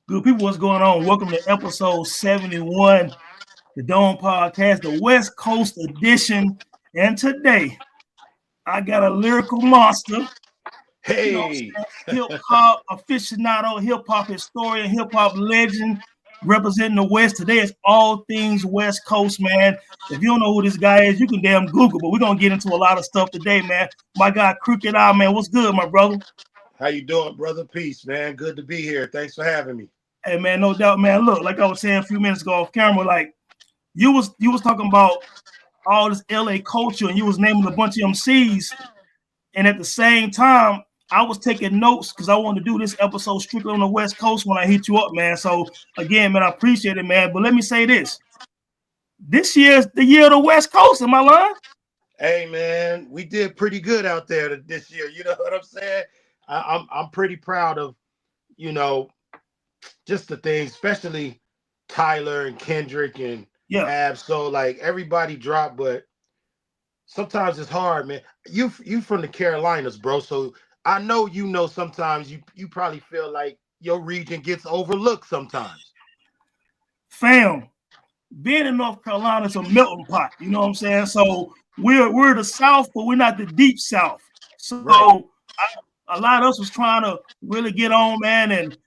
Good people, what's going on? Welcome to episode 71, the Dome Podcast, the West Coast edition. And today, I got a lyrical monster, Hey, hip hop aficionado, hip hop historian, hip hop legend representing the West. Today is all things West Coast, man. If you don't know who this guy is, you can damn Google, but we're going to get into a lot of stuff today, man. My guy, Crooked Eye, man. What's good, my brother? how you doing, brother? Peace, man. Good to be here. Thanks for having me. Hey, man, no doubt, man. Look, like I was saying a few minutes ago off camera, like, you was talking about all this LA culture and you was naming a bunch of MCs. And at the same time, I was taking notes because I wanted to do this episode strictly on the West Coast when I hit you up, man. So again, man, I appreciate it, man. But let me say this. This year's the year of the West Coast. Am I lying? Hey, man, we did pretty good out there this year. You know what I'm saying? I'm pretty proud of you know just the things, especially Tyler and Kendrick and Yeah. Ab. So like everybody dropped, but sometimes it's hard, man. You from the Carolinas, bro. So I know sometimes you probably feel like your region gets overlooked sometimes. Fam, being in North Carolina is a melting pot. You know what I'm saying? So we're the South, but we're not the deep South. Right. So a lot of us was trying to really get on, man. And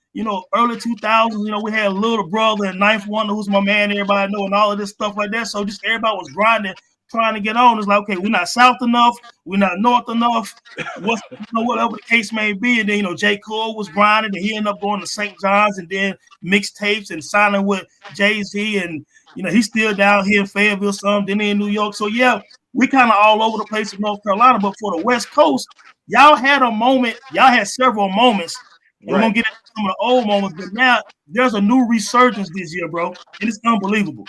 early 2000s, we had Little Brother and Ninth Wonder, who's my man, everybody know, and all of this stuff like that. So just everybody was grinding, trying to get on. It's like, okay, we're not South enough, we're not North enough, whatever the case may be. And then, J. Cole was grinding, and he ended up going to St. John's and then mixtapes and signing with Jay-Z. And, he's still down here in Fayetteville, some, then in New York. So, yeah, we kind of all over the place in North Carolina. But for the West Coast, y'all had a moment, y'all had several moments. And we're going Right. to get into some of the old moments, but now there's a new resurgence this year, bro. And it's unbelievable.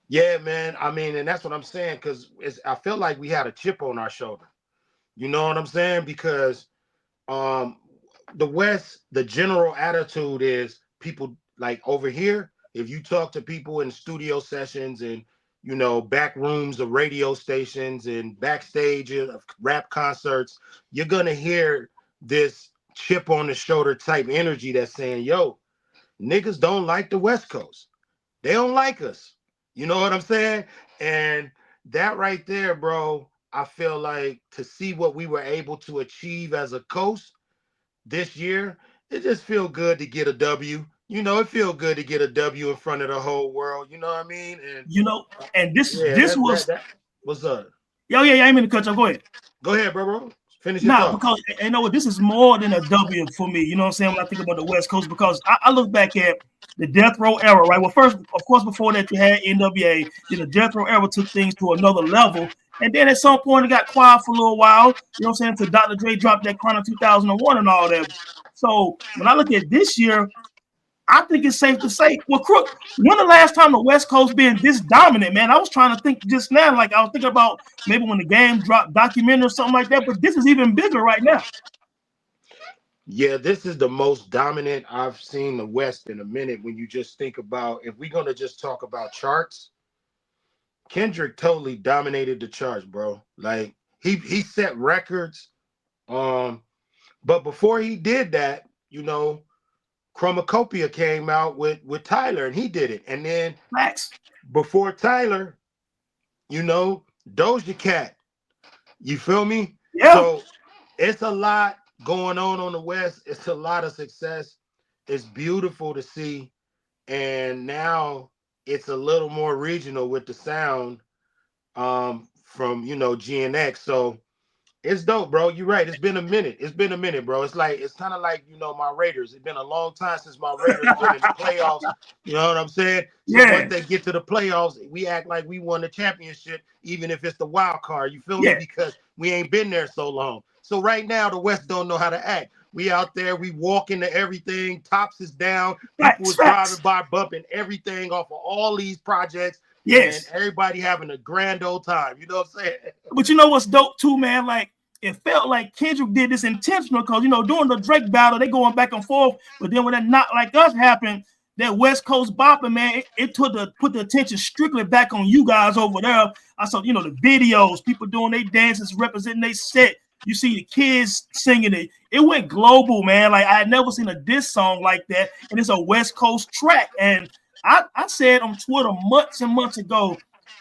Yeah, man. I mean, and that's what I'm saying, because I feel like we had a chip on our shoulder. You know what I'm saying? Because um the West, the general attitude is people like over here, if you talk to people in studio sessions and back rooms of radio stations and backstage of rap concerts, you're gonna hear this chip on the shoulder type energy that's saying, yo, niggas don't like the West Coast. They don't like us. You know what I'm saying? And that right there, bro, I feel like to see what we were able to achieve as a coast this year, it just feel good to get a W. It feel good to get a W in front of the whole world. You know what I mean? And You know, and this yeah, this that was that that what's up? yeah, I ain't mean to cut you. Go ahead. Go ahead, bro. Finish your Nah, thought. because you know what, this is more than a W for me. You know what I'm saying? When I think about the West Coast, because I look back at the Death Row era, right? Well, first, of course, before that you had NWA. Then the Death Row era took things to another level, and then at some point it got quiet for a little while. You know what I'm saying? Until Dr. Dre dropped that Chronic 2001 and all that. So when I look at this year, I think it's safe to say, well, Crook, when the last time the West Coast been this dominant, man? I was trying to think just now, like I was thinking about maybe when the game dropped documentary or something like that, but this is even bigger right now. Yeah, this is the most dominant I've seen the West in a minute. When you just think about, if we're gonna just talk about charts, Kendrick totally dominated the charts, bro. Like he set records. Um, but before he did that, Chromacopia came out with Tyler and he did it. And then Max. before Tyler, Doja Cat. You feel me? Yeah. So it's a lot going on the West. It's a lot of success. It's beautiful to see. And now it's a little more regional with the sound from GNX. So it's dope, bro. You're right. It's been a minute. It's been a minute, bro. It's kind of like my Raiders. It's been a long time since my Raiders been in the playoffs. You know what I'm saying? So once Yeah. they get to the playoffs, we act like we won the championship, even if it's the wild card. You feel me? Yeah. Because we ain't been there so long. So right now, the West don't know how to act. We out there, we walk into everything. Tops is down. People Facts. is driving Facts. by, bumping everything off of all these projects, and Yes. everybody having a grand old time. You know what I'm saying? But you know what's dope too, man? Like it felt like Kendrick did this intentional because during the Drake battle, they going back and forth. But then when that Not Like Us happened, that West Coast bopping, man, it put the attention strictly back on you guys over there. I saw, the videos, people doing their dances, representing their set. You see the kids singing it. It went global, man. Like I had never seen a diss song like that, and it's a West Coast track. And I said on Twitter months and months ago,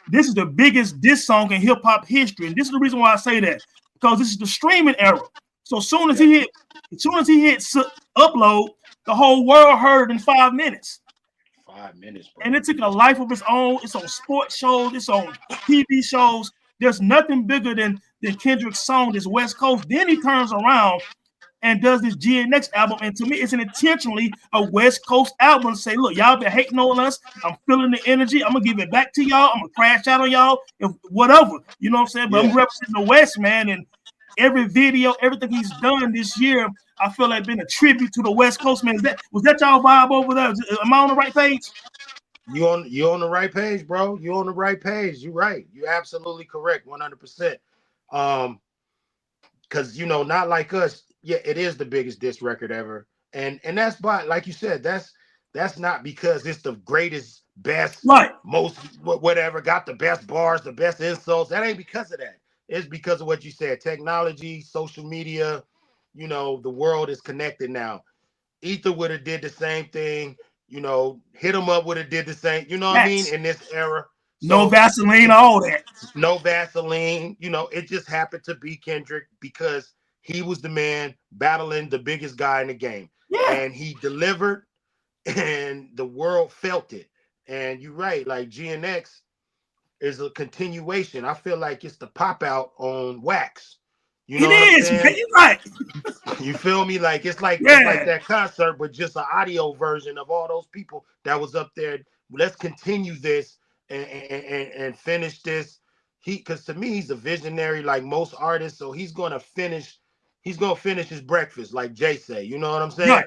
this is the biggest diss song in hip hop history, and this is the reason why I say that, because this is the streaming era. So as soon as he hit upload, the whole world heard it in 5 minutes. 5 minutes, bro. And it took a life of its own. It's on sports shows. It's on TV shows. There's nothing bigger than Kendrick's song, this West Coast. Then he turns around and does this GNX album. And to me, it's an intentionally a West Coast album to say, look, y'all been hating on us. I'm feeling the energy. I'm going to give it back to y'all. I'm going to crash out on y'all and whatever. You know what I'm saying? But I'm representing the West, man. And every video, everything he's done this year, I feel like been a tribute to the West Coast, man. Was that y'all vibe over there? Am I on the right page? You on the right page, bro. You on the right page. You're right. You're absolutely correct, 100%. Because not like us. Yeah, it is the biggest diss record ever, and that's by, like you said, that's not because it's the greatest, best, right, most whatever, got the best bars, the best insults. That ain't because of that. It's because of what you said. Technology, social media. The world is connected now. Ether would have did the same thing. Hit 'em up would have did the same. You know what I mean? In this era. No Vaseline, all that. No Vaseline. It just happened to be Kendrick because he was the man battling the biggest guy in the game. Yeah. And he delivered, and the world felt it. And you're right, like GNX is a continuation. I feel like it's the pop out on wax. You know it is, man. You're right. You feel me? Like it's like that concert, but just an audio version of all those people that was up there. Let's continue this and finish this. Because to me, he's a visionary, like most artists. So he's gonna finish his breakfast, like Jay say. You know what I'm saying?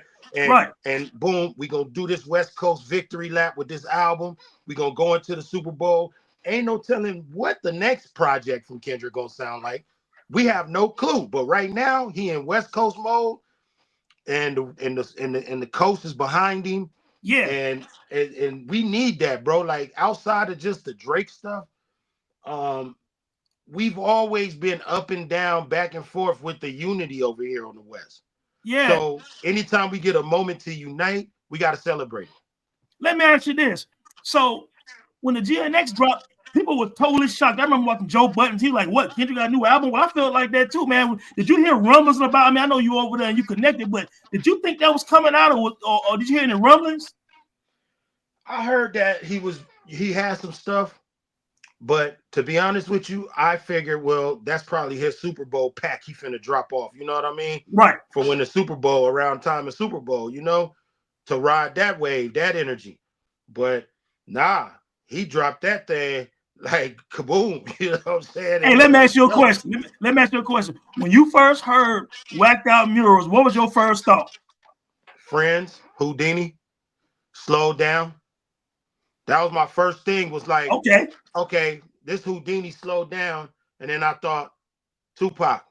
Right. And boom, we gonna do this West Coast victory lap with this album. We gonna go into the Super Bowl. Ain't no telling what the next project from Kendrick gonna sound like. We have no clue, but right now he in West Coast mode, and the coast is behind him. Yeah, and we need that, bro. Like outside of just the Drake stuff, we've always been up and down, back and forth with the unity over here on the West. Yeah. So anytime we get a moment to unite, we got to celebrate it. Let me ask you this: so when the GNX dropped, people were totally shocked. I remember watching Joe Buttons. He like, what? Kendrick got a new album? Well, I felt like that too, man. Did you hear rumblings about? I mean, I know you over there and you connected, but did you think that was coming out, or did you hear any rumblings? I heard that he had some stuff, but to be honest with you, I figured, well, that's probably his Super Bowl pack. He finna drop off. You know what I mean? Right. For when the Super Bowl, around time of Super Bowl, to ride that wave, that energy. But nah, he dropped that thing like kaboom. You know what I'm saying? Hey, let me ask you a question. Let me ask you a question. When you first heard Whacked Out Murals, what was your first thought? Friends, Houdini, Slow Down. That was my first thing, was like, okay, this Houdini slowed down. And then I thought Tupac,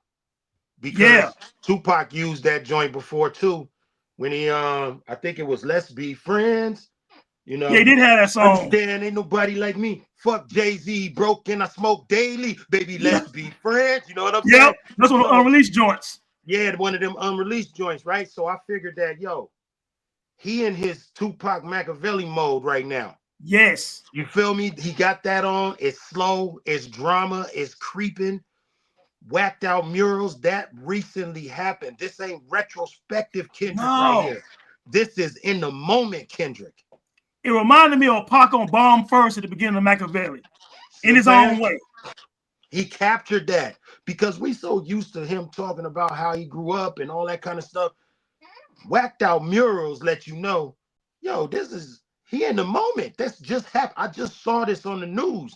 because Tupac used that joint before too, when he I think it was Let's Be Friends. He did have that song. Understand, ain't nobody like me. Fuck Jay-Z, broke and I smoke daily. Baby, let's be friends. You know what I'm saying? Yep, that's one of the unreleased joints. Yeah, one of them unreleased joints, right? So I figured that, he in his Tupac Machiavelli mode right now. Yes. You feel me? He got that on. It's slow. It's drama. It's creeping. Whacked Out Murals. That recently happened. This ain't retrospective Kendrick right here. This is in the moment Kendrick. It reminded me of Pac on Bomb First at the beginning of Machiavelli. In his own way. He captured that because we so used to him talking about how he grew up and all that kind of stuff. Whacked Out Murals let you know, this is... He in the moment. That's just happened. I just saw this on the news.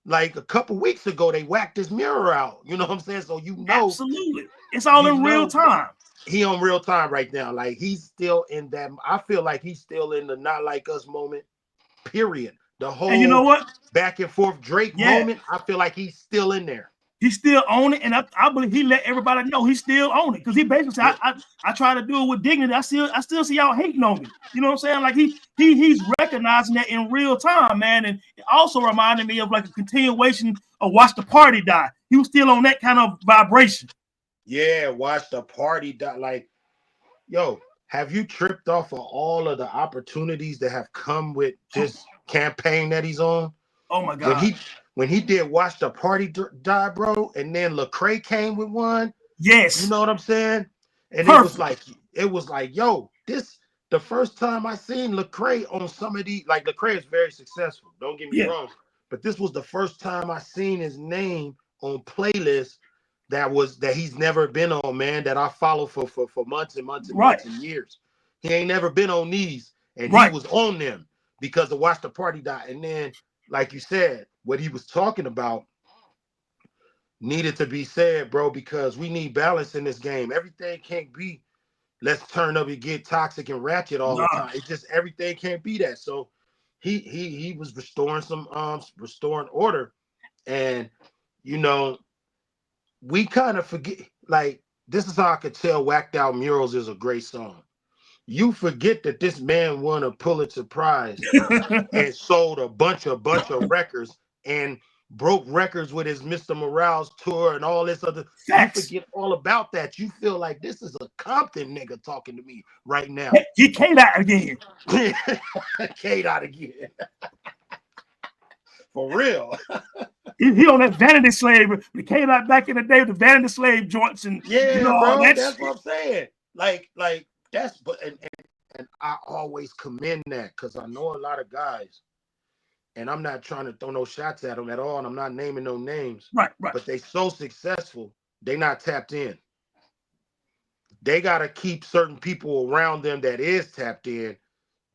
Like a couple weeks ago, they whacked this mural out. You know what I'm saying? So absolutely. It's all in real time. He on real time right now. Like he's still in that. I feel like he's still in the Not Like Us moment. Period. The whole, and you know what? Back and forth Drake moment. I feel like he's still in there. He still own it, and I believe he let everybody know he still own it, because he basically said, I try to do it with dignity. I still see y'all hating on me. You know what I'm saying? Like he's recognizing that in real time, man. And it also reminded me of like a continuation of Watch the Party Die. He was still on that kind of vibration. Yeah, watch the party. Like, yo, have you tripped off of all of the opportunities that have come with this campaign that he's on? Oh my When God. he did watch the party die, bro, and then Lecrae came with one. You Yes. know what I'm saying? And Perfect. it was like, yo, this the first time I seen Lecrae on some of these. Like Lecrae is very successful. Don't get me Yeah. wrong, but this was the first time I seen his name on playlists that he's never been on, man. That I follow for months and months and Right. months and years. He ain't never been on these, and he Right. was on them because of Watch the Party Die. And then, like you said, what he was talking about needed to be said, bro, because we need balance in this game. Everything can't be let's turn up and get toxic and ratchet all the Nah. time. It just everything can't be that. So he was restoring order. And you know, we kind of forget, like, this is how I could tell Whacked Out Murals is a great song. You forget that this man won a Pulitzer Prize and sold a bunch of records and broke records with his Mr. Morales tour and all this other. You Facts. forget all about that. You feel like this is a Compton nigga talking to me right now. Get K Dot again. Kate out again. For real. He on that Vanity Slave. The K Dot back in the day with the Vanity Slave joints and Yeah, all bro. that That's shit. what I'm saying. Like that's but and I always commend that because I know a lot of guys, and I'm not trying to throw no shots at them at all, and I'm not naming no names, Right. Right. but they so successful, they not tapped in. They gotta keep certain people around them that is tapped in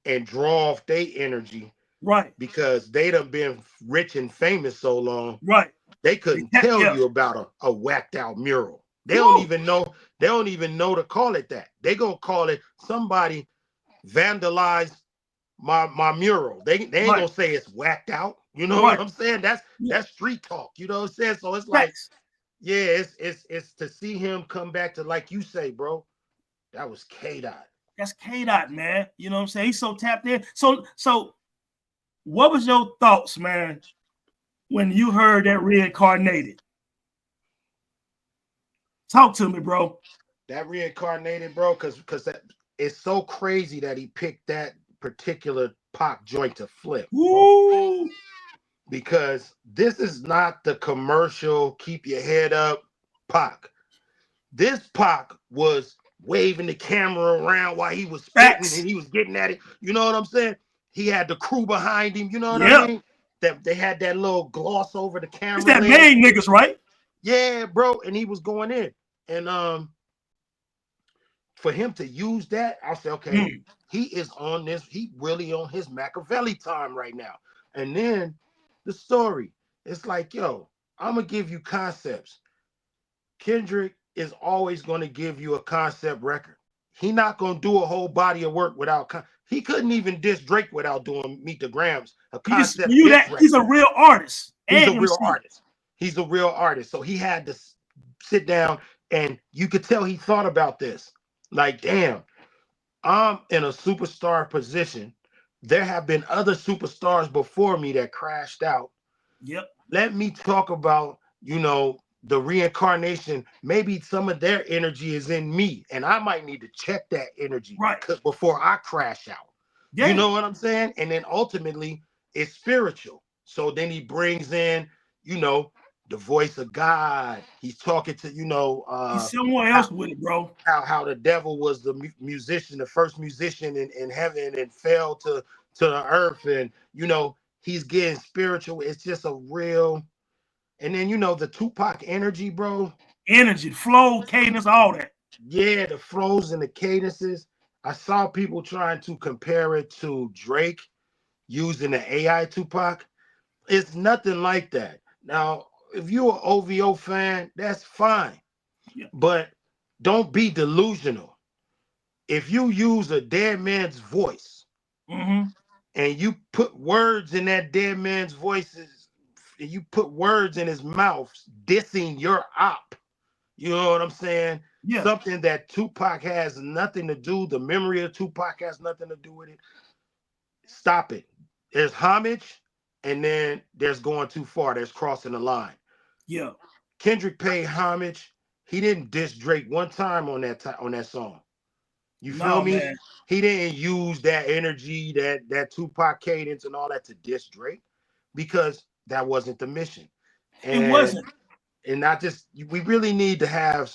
and draw off their energy Right. because they done been rich and famous so long, Right. they couldn't tell Yeah. you about a whacked out mural. They don't Woo. even know, to call it that. They gonna call it somebody vandalized my mural. They ain't Right. gonna say it's whacked out. You know what Right. I'm saying? That's Yeah. that's street talk. You know what I'm saying? So it's like, Facts. yeah, it's to see him come back to, like you say, bro. That was K Dot. That's K Dot, man. You know what I'm saying? He's so tapped in. So what was your thoughts, man, when you heard that reincarnated? Talk to me, bro. That reincarnated, bro, because that it's so crazy that he picked that particular pop joint to flip. Woo. Because this is not the commercial keep your head up Pac. This Pac was waving the camera around while he was spitting Facts. and he was getting at it. You know what I'm saying? He had the crew behind him. You know what I Yeah. mean? That they had that little gloss over the It's camera that lens. main niggas, right? Yeah, bro. And he was going in. And for him to use that, I said, okay, Mm. he is on this. He really on his Machiavelli time right now. And then the story, it's like, yo, I'm gonna give you concepts. Kendrick is always going to give you a concept record. He not going to do a whole body of work without. He couldn't even diss Drake without doing Meet the Grams, a You just concept you diss that he's record. a real artist He's and a real MC. artist. He's a real artist. So he had to sit down, and you could tell he thought about this. Like, damn, I'm in a superstar position. There have been other superstars before me that crashed out. Yep. Let me talk about, the reincarnation. Maybe some of their energy is in me, and I might need to check that energy Right. before I crash out. You Yeah. know what I'm saying? And then ultimately, it's spiritual. So then he brings in, you know, the voice of God. He's talking to, He's somewhere how else with it, bro. how the devil was the musician, the first musician in heaven, and fell to the earth, and he's getting spiritual. It's just a real. And then the Tupac energy, bro. Energy, flow, cadence, all that. Yeah, the flows and the cadences. I saw people trying to compare it to Drake using the AI Tupac. It's nothing like that. Now, if you're an OVO fan, that's fine, Yeah. but don't be delusional. If you use a dead man's voice Mm-hmm. and you put words in that dead man's voices, and you put words in his mouth dissing your op. You know what I'm saying? Yeah. Something that Tupac has nothing to do, the memory of Tupac has nothing to do with it. Stop it. There's homage, and then there's going too far. There's crossing the line. Yeah. Kendrick paid homage, he didn't diss Drake one time on that song. You feel No, me? man. He didn't use that energy, that Tupac cadence and all that to diss Drake because that wasn't the mission. It And wasn't. not just we really need to have.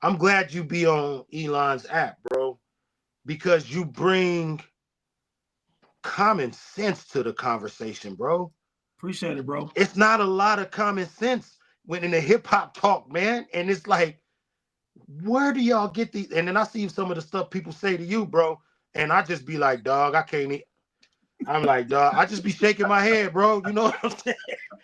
I'm glad you be on Elon's app, bro, because you bring common sense to the conversation, bro. Appreciate it, bro. It's not a lot of common sense when in the hip hop talk, man. And it's like, where do y'all get these? And then I see some of the stuff people say to you, bro, and I just be like, dog, I can't. I'm like, dog, I just be shaking my head, bro. You know what I'm saying?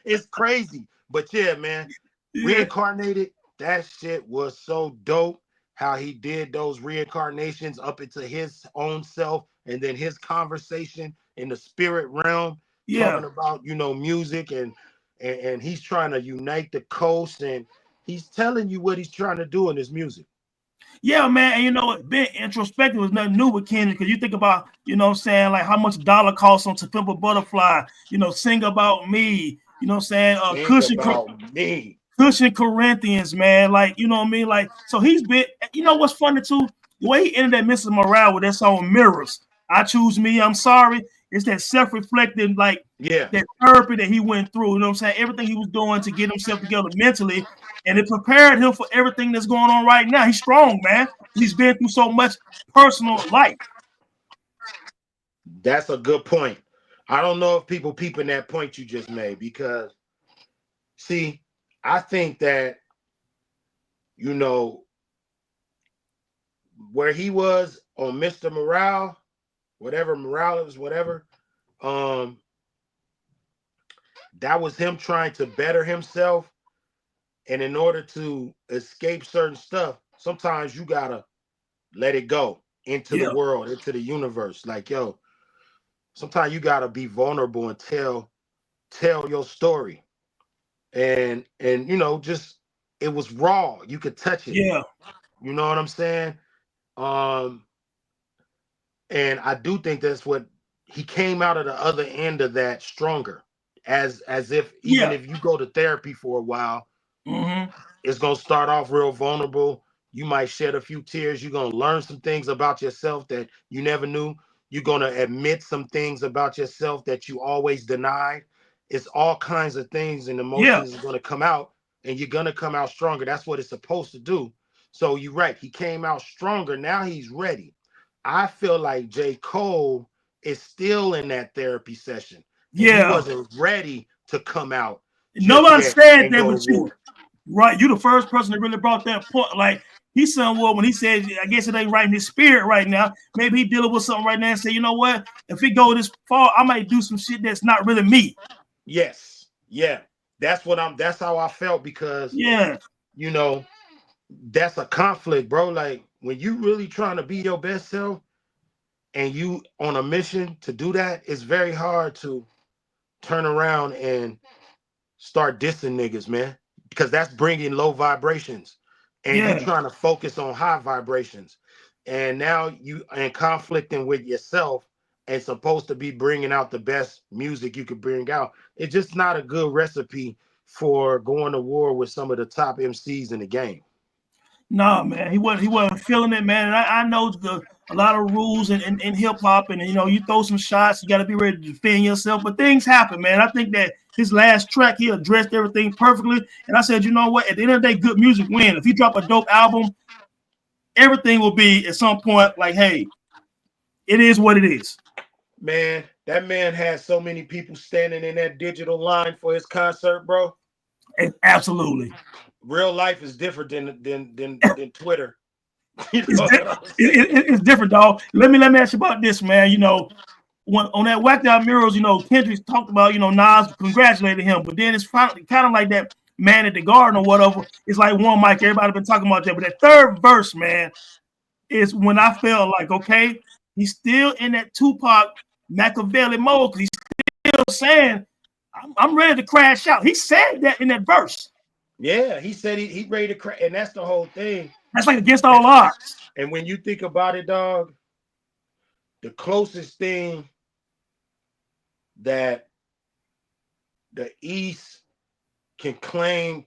It's crazy, but yeah, man. Yeah. Reincarnated, that shit was so dope. How he did those reincarnations up into his own self, and then his conversation in the spirit realm, talking Yeah. about music and he's trying to unite the coast, and he's telling you what he's trying to do in his music. Yeah, man. And you know what? Being introspective was nothing new with Kendrick because you think about, what I'm saying, like how much a dollar costs on To Pimp a Butterfly, Sing About Me, what I'm saying, Think about me. Cushion Corinthians, man. Like, you know what I mean? Like, so he's been, what's funny too? The way he ended that Mrs. Morale with that song Mirrors. I choose me, I'm sorry. It's that self-reflective, like Yeah. that therapy that he went through, you know what I'm saying? Everything he was doing to get himself together mentally. And it prepared him for everything that's going on right now. He's strong, man. He's been through so much personal life. That's a good point. I don't know if people peeping that point you just made because, see, I think that, you know, where he was on Mr. Morale, whatever Morales, whatever, um, that was him trying to better himself. And in order to escape certain stuff, sometimes you gotta let it go into the Yeah, world, into the universe. Like, yo, sometimes you gotta be vulnerable and tell your story. And just it was raw. You could touch it. yeah, You know what I'm saying? Um, and I do think that's what he came out of the other end of that stronger. As if even yeah. if you go to therapy for a while, Mm-hmm. it's gonna start off real vulnerable. You might shed a few tears. You're gonna learn some things about yourself that you never knew. You're gonna admit some things about yourself that you always denied. It's all kinds of things and Yeah, emotions is gonna come out, and you're gonna come out stronger. That's what it's supposed to do. So you're right. He came out stronger. Now he's ready. I feel like J. Cole is still in that therapy session, and he yeah. wasn't ready to come out just Nobody yet said and that go to but you. war. Right, you the first person that really brought that point. Like he said, well, when he said, I guess it ain't right in his spirit right now. Maybe he dealing with something right now and say, you know what? If it go this far, I might do some shit that's not really me. Yes. Yeah. That's how I felt because, Yeah, you know, that's a conflict, bro. Like when you really trying to be your best self and you on a mission to do that, it's very hard to turn around and start dissing niggas, man, because that's bringing low vibrations and you yeah. trying to focus on high vibrations. And now you and conflicting with yourself and supposed to be bringing out the best music you could bring out. It's just not a good recipe for going to war with some of the top MCs in the game. No, man, he wasn't feeling it, man. And I know a lot of rules in hip hop, and you throw some shots, you got to be ready to defend yourself. But things happen, man. I think that his last track, he addressed everything perfectly. And I said, you know what? At the end of the day, good music wins. If he drop a dope album, everything will be at some point like, hey, it is what it is. Man, that man had so many people standing in that digital line for his concert, bro. Absolutely. Real life is different than Twitter. You It's, know di- what I'm saying? it's different, dog. Let me ask you about this, man. When on that whacked out murals, Kendrick talked about, Nas congratulated him, but then it's finally kind of like that man at the garden or whatever. It's like one mic, everybody been talking about that. But that third verse, man, is when I felt like, okay, he's still in that Tupac Machiavelli mode because he's still saying, I'm ready to crash out. He said that in that verse. Yeah, he said he ready to crack, and that's the whole thing. That's like against And, all odds. and when you think about it, dog, the closest thing that the East can claim,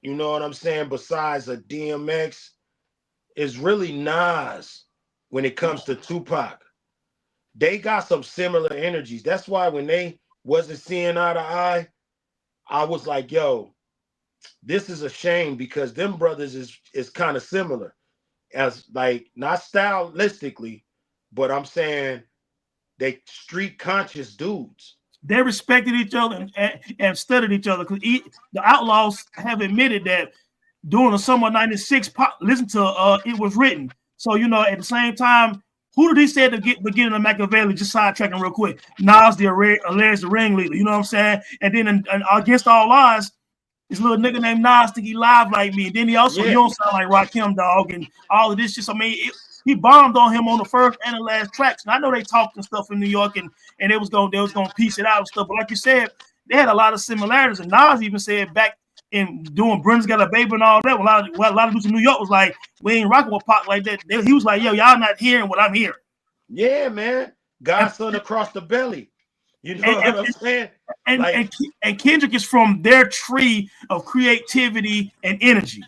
you know what I'm saying, besides a DMX, is really Nas when it comes to Tupac. They got some similar energies. That's why when they wasn't seeing eye to eye, I was like, yo, this is a shame because them brothers is kind of similar. As like not stylistically, but I'm saying they street conscious dudes. They respected each other and studied each other because the Outlaws have admitted that during the summer of '96, listen to It Was Written. So at the same time, who did he say to get beginning of Machiavelli? Just sidetracking real quick. Nas the alleged ringleader. You know what I'm saying? And then Against All Odds, this little nigga named Nas think he live like me. And then he also, you Yeah, don't sound like Rakim, dog, and all of this shit. So, I mean, he bombed on him on the first and the last tracks. And I know they talked and stuff in New York, and they was gonna piece it out and stuff. But like you said, they had a lot of similarities. And Nas even said back in doing Brenda's Got a Baby and all that, a lot of dudes in New York was like, we ain't rocking with Pac like that. He was like, yo, y'all not hearing what I'm hearing. yeah, man. Godson across the belly. You know what I'm saying? And Kendrick is from their tree of creativity and energy.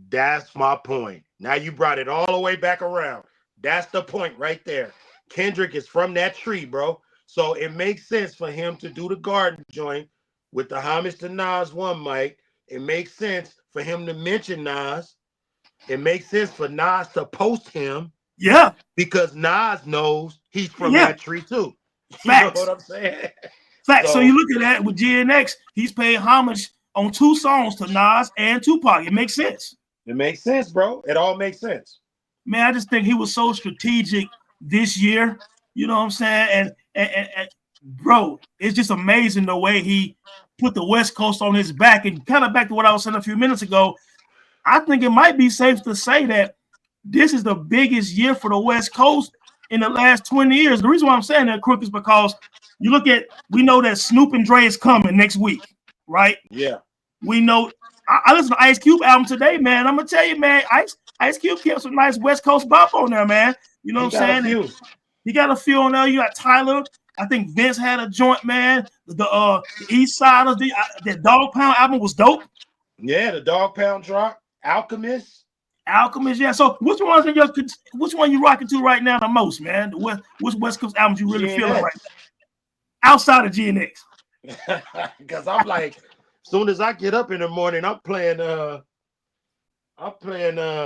That's my point. Now you brought it all the way back around. That's the point right there. Kendrick is from that tree, bro. So it makes sense for him to do the garden joint with the homage to Nas one mic. It makes sense for him to mention Nas. It makes sense for Nas to post him. Yeah. Because Nas knows he's from that tree too. You Facts. know what I'm saying? Facts. So you look at that with GNX, he's paid homage on 2 songs to Nas and Tupac. It makes sense. It makes sense, bro. It all makes sense. Man, I just think he was so strategic this year. You know what I'm saying? And bro, it's just amazing the way he put the West Coast on his back. And kind of back to what I was saying a few minutes ago, I think it might be safe to say that this is the biggest year for the West Coast in the last 20 years. The reason why I'm saying that, Crook, is because we know that Snoop and Dre is coming next week, right? Yeah. We know. I listened to Ice Cube album today, man. I'm gonna tell you, man, Ice Cube kept some nice West Coast bop on there, man. You know what I'm saying? He got a few on there. You got Tyler. I think Vince had a joint, man. The East Siders, the Dog Pound album was dope. Yeah, the Dog Pound drop. Alchemist, yeah. So which one you rocking to right now the most, man? Which West Coast albums you really GNX. feeling right now? Outside of GNX. Because I'm like, as soon as I get up in the morning, I'm playing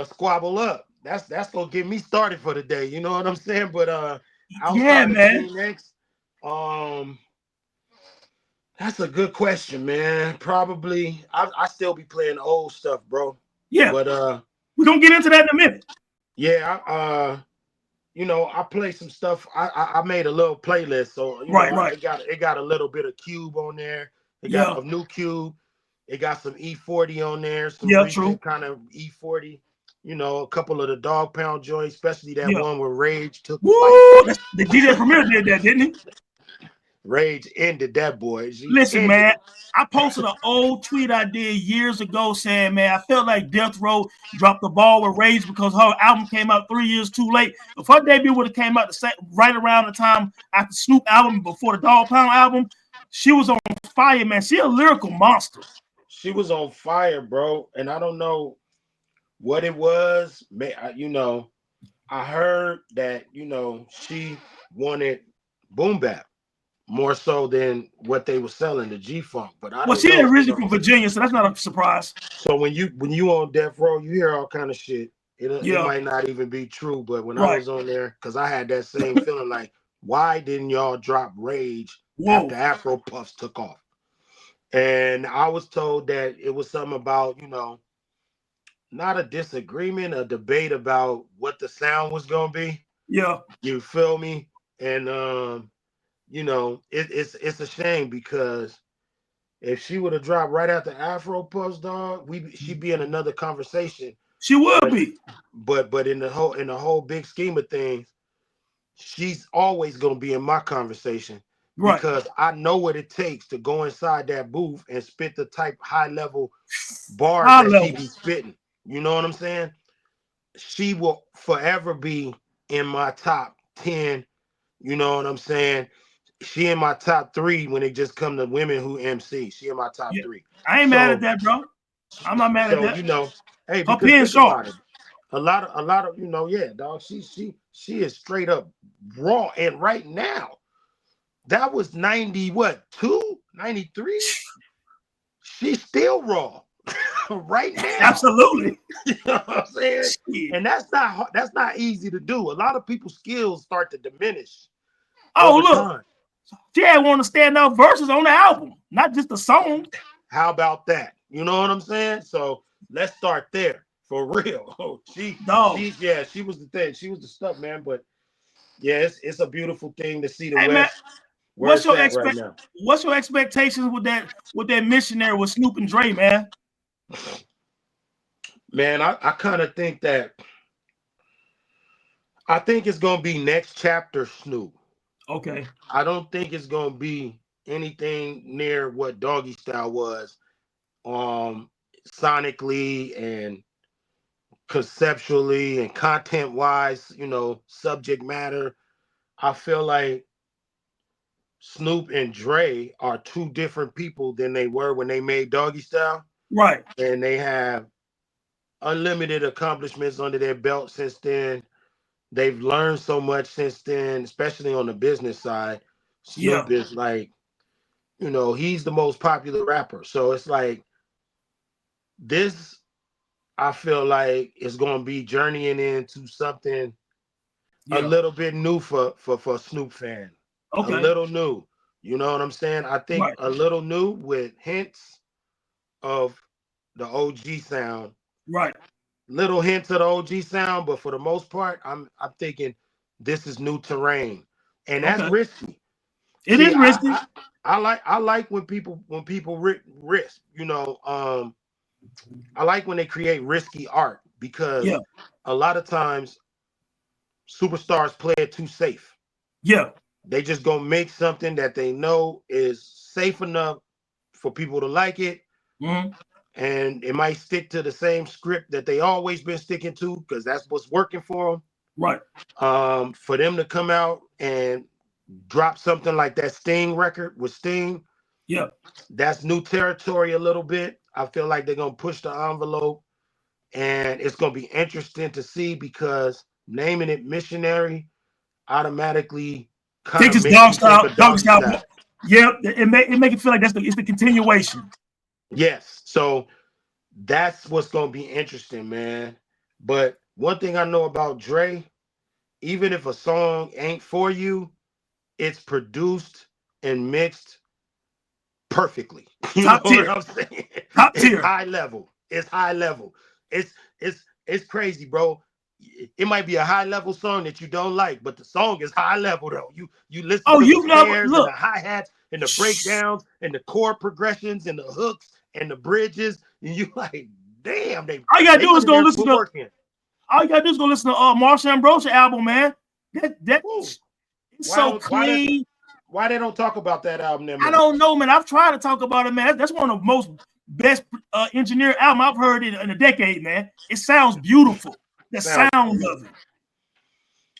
Squabble Up. That's gonna get me started for the day. You know what I'm saying? But outside of GNX, that's a good question, man. Probably I still be playing old stuff, bro. Yeah. But we're gonna get into that in a minute. Yeah, I play some stuff. I made a little playlist, so right. It got a little bit of Cube on there. It got a new Cube. It got some E40 on there. Some recent kind of E40. A couple of the Dog Pound joints, especially that one where Rage took flight. The DJ Premier did that, didn't he? Rage ended that boy. Listen, man, I posted an old tweet I did years ago saying, man, I felt like Death Row dropped the ball with Rage because her album came out 3 years too late. If her debut would have came out right around the time after Snoop album, before the Dog Pound album, she was on fire, man. She a lyrical monster. She was on fire, bro. And I don't know what it was. I heard that, she wanted boom bap more so than what they were selling, the G-Funk. But she originally from Virginia, so that's not a surprise. So when you on Death Row, you hear all kind of shit. It might not even be true, but when I was on there, because I had that same feeling like, why didn't y'all drop Rage after Afro Puffs took off? And I was told that it was something about, not a disagreement, a debate about what the sound was going to be. Yeah. You feel me? And, it's a shame because if she would have dropped right after Afro Puffs, dog, she'd be in another conversation. She would be. But in the whole big scheme of things, she's always gonna be in my conversation. Right. Because I know what it takes to go inside that booth and spit the type high level bars she be spitting. You know what I'm saying? She will forever be in my top 10. You know what I'm saying? She in my top 3 when it just come to women who MC. She in my top 3. I ain't mad at that, bro. I'm not mad at So that. you know, hey, Her because pen think sharp. about it. A lot of, you know, yeah, dog. She is straight up raw. And right now, that was 90, what, 293? She's still raw right now. Absolutely. You know what I'm saying? Shit. And that's not easy to do. A lot of people's skills start to diminish Oh, over look. time. She had one of the standout verses on the album, not just the song. How about that? You know what I'm saying? So let's start there for real. Oh, Dog. she was the thing. She was the stuff, man. But yeah, it's a beautiful thing to see the Hey man, West where it's at right now. what's your expectations with that missionary with Snoop and Dre, man? Man, I kind of think that I think it's gonna be next chapter Snoop. Okay. I don't think it's gonna be anything near what Doggy Style was, sonically and conceptually and content wise, you know, subject matter. I feel like Snoop and Dre are two different people than they were when they made Doggy Style, Right. and they have unlimited accomplishments under their belt since then. They've learned so much since then, especially on the business side. Yeah. Snoop is like, you know, he's the most popular rapper. So it's like this, I feel like is going to be journeying into something a Yeah. little bit new for Snoop fan. A Okay. little new. You know what I'm saying? I think Right. a little new with hints of the OG sound. Right. Little hints of the OG sound, but for the most part, I'm thinking this is new terrain. And that's Okay. risky. It See, is risky. I like when people risk, you know, I like when they create risky art Yeah. because a lot of times superstars play it too safe. Yeah. They just gonna make something that they know is safe enough for people to like it, Mm-hmm. and it might stick to the same script that they always been sticking to because that's what's working for them. Right. For them to come out and drop something like that Sting record with Sting, Yeah. that's new territory a little bit. I feel like they're gonna push the envelope, and it's gonna be interesting to see because naming it missionary automatically kind Think of it's makes dog you think style. of Dog doggy style. style. Yeah. It make it feel like it's the continuation. Yes. So that's what's gonna be interesting, man. But one thing I know about Dre, even if a song ain't for you, it's produced and mixed perfectly. You know Top what tier. I'm saying? Top It's tier. high level. It's high level. It's crazy, bro. It might be a high level song that you don't like, but the song is high level though. You listen Oh, to the you've never snares and the look. hi-hats and the Shh. breakdowns and the chord progressions and the hooks and the bridges, and you like, damn, All you gotta they do is went in go there and listen put to. work in. All you gotta do is go listen to Marsha Ambrosius album, man. That Woo. it's Why so don't why does clean. why they don't talk about that album that I much? don't know, man. I've tried to talk about it, man. That's one of the most best engineered album I've heard in a decade, man. It sounds beautiful. The Sounds sound of it.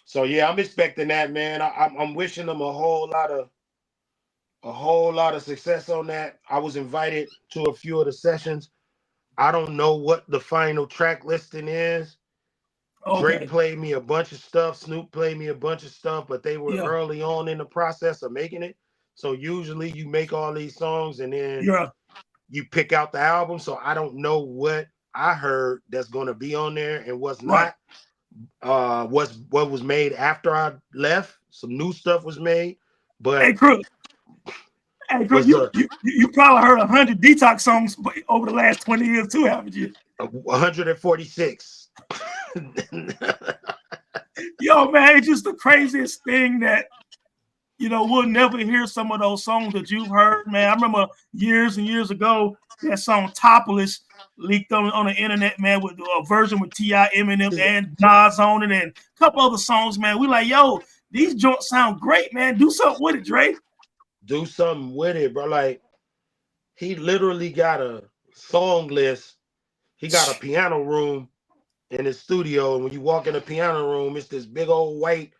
so yeah, I'm expecting that, man. I'm wishing them a whole lot of success on that. I was invited to a few of the sessions. I don't know what the final track listing is. Dre Okay. played me a bunch of stuff. Snoop played me a bunch of stuff, but they were Yeah. early on in the process of making it. So usually you make all these songs and then Yeah. you pick out the album. So I don't know what I heard that's going to be on there and what's Right. not. What was made after I left. Some new stuff was made, Hey, but Cruz. Hey, Cruz, was you probably heard 100 detox songs over the last 20 years too, haven't you? 146. Yo, man, it's just the craziest thing that we'll never hear some of those songs that you've heard, man. I remember years and years ago that song "Topless" leaked on the internet, man, with a version with T.I., Eminem, and Nas on it, and a couple other songs, man. We like, yo, these joints sound great, man. Do something with it, Dre. Do something with it, bro. Like he literally got a song list. He got a piano room in his studio, and when you walk in the piano room, it's this big old white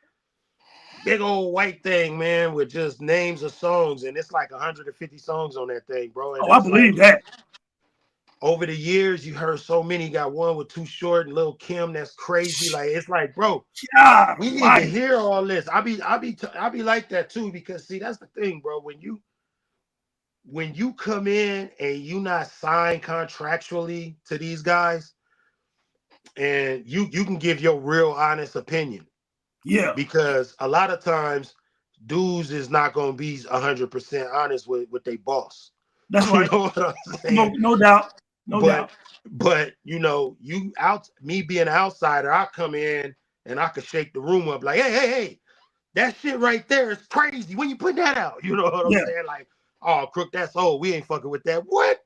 thing, man, with just names of songs, and it's like 150 songs on that thing, bro. And Oh, I it's like believe that. over the years, you heard so many. Got one with Too Short and Lil Kim. That's crazy. Like it's like, bro, Yeah, we need to right. hear all this. I be like that too because see, that's the thing, bro. When you come in and you not signed contractually to these guys, and you can give your real honest opinion Yeah, because a lot of times dudes is not gonna be 100% honest with their boss. that's You right. know what I'm No, saying? no doubt, no But doubt. you know, you out me being an outsider, I come in and I could shake the room up like, hey, that shit right there is crazy. When you put that out, you know what I'm Yeah, saying? Like, oh, crook, that's old. We ain't fucking with that. What?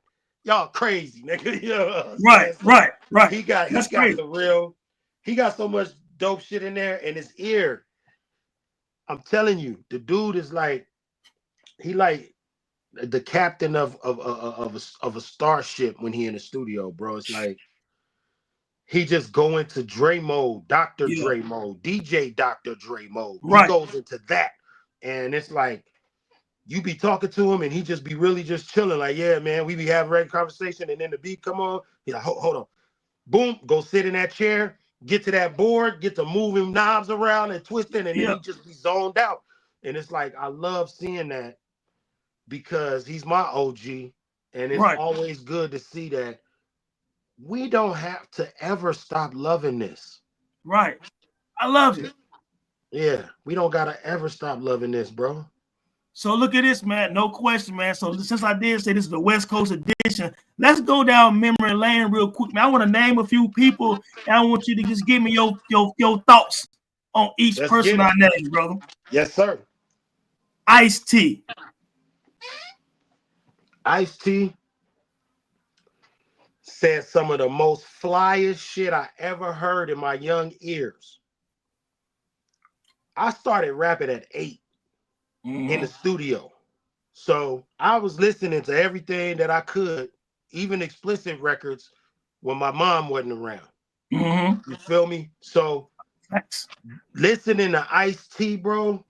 Y'all crazy, nigga. You know what I'm right, saying? So right, right. he That's got crazy. the real, he got so much dope shit in there in his ear. I'm telling you, the dude is like, he like the captain of a starship when he in the studio, bro. It's like he just go into Dre mode, Dr. Yeah, Dre mode, DJ Dr. Dre mode. He right. goes into that. And it's like you be talking to him and he just be really just chilling. Like, yeah, man, we be having a regular conversation. And then the beat come on. He like, hold on. Boom, go sit in that chair, get to that board, get to moving knobs around and twisting, and then Yeah, he just be zoned out. And it's like I love seeing that because he's my OG. And it's right, always good to see that we don't have to ever stop loving this. right. I love it. Yeah, we don't gotta ever stop loving this, bro. So look at this, man. No question, man. So since I did say this is the West Coast edition, let's go down memory lane real quick, man. I want to name a few people, and I want you to just give me your thoughts on each Let's person get I it. named, brother. Yes, sir. Ice-T. Ice-T said some of the most flyest shit I ever heard in my young ears. I started rapping at 8 in the Mm-hmm. studio. So I was listening to everything that I could, even explicit records when my mom wasn't around. Mm-hmm. You feel me? So Thanks. listening to Ice-T, bro,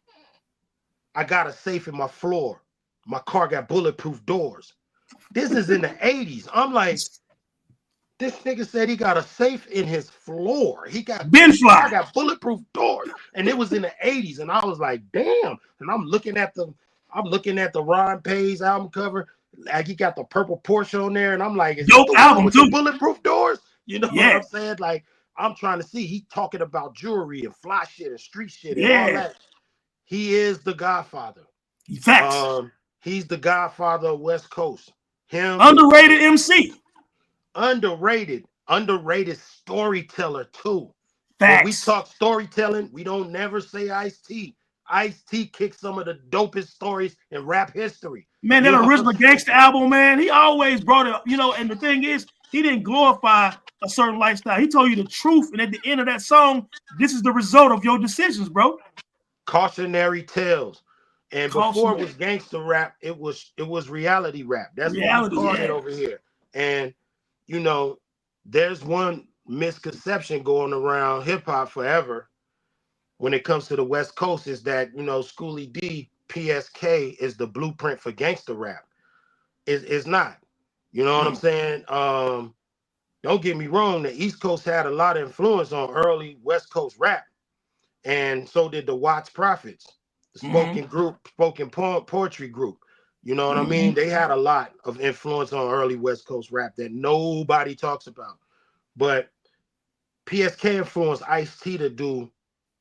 I got a safe in my floor. My car got bulletproof doors. This is in the 80s. I'm like, this nigga said he got a safe in his floor. Ben His car Fly. got bulletproof doors. And it was in the 80s. And I was like, damn. And I'm looking at the Ron Pay's album cover. Like he got the purple Porsche on there. And I'm like, is this Dope the one album with the too. bulletproof doors? You know what Yeah. I'm saying? Like, I'm trying to see. He talking about jewelry and fly shit and street shit and all Yeah. that. He is the Godfather. Facts. He's the Godfather of West Coast. Him, Underrated MC. underrated storyteller too. When we Facts. talk storytelling, we don't never say Ice-T. Ice-T kicks some of the dopest stories in rap history. Man, You that know what I'm original saying? gangster album, man, he always brought it up, and the thing is, he didn't glorify a certain lifestyle. He told you the truth, and at the end of that song, this is the result of your decisions, bro. Cautionary tales. And before it Cautionary. was gangster rap, it was reality rap. That's what we Reality, called it yeah. over here. And you know, there's one misconception going around hip hop forever when it comes to the West Coast is that, Schoolie D, PSK is the blueprint for gangster rap. It's not. You know what I'm Mm. saying? Don't get me wrong, the East Coast had a lot of influence on early West Coast rap, and so did the Watts Prophets, the Mm-hmm. spoken poetry group. You know what I Mm-hmm. mean? They had a lot of influence on early West Coast rap that nobody talks about. But PSK influenced Ice-T to do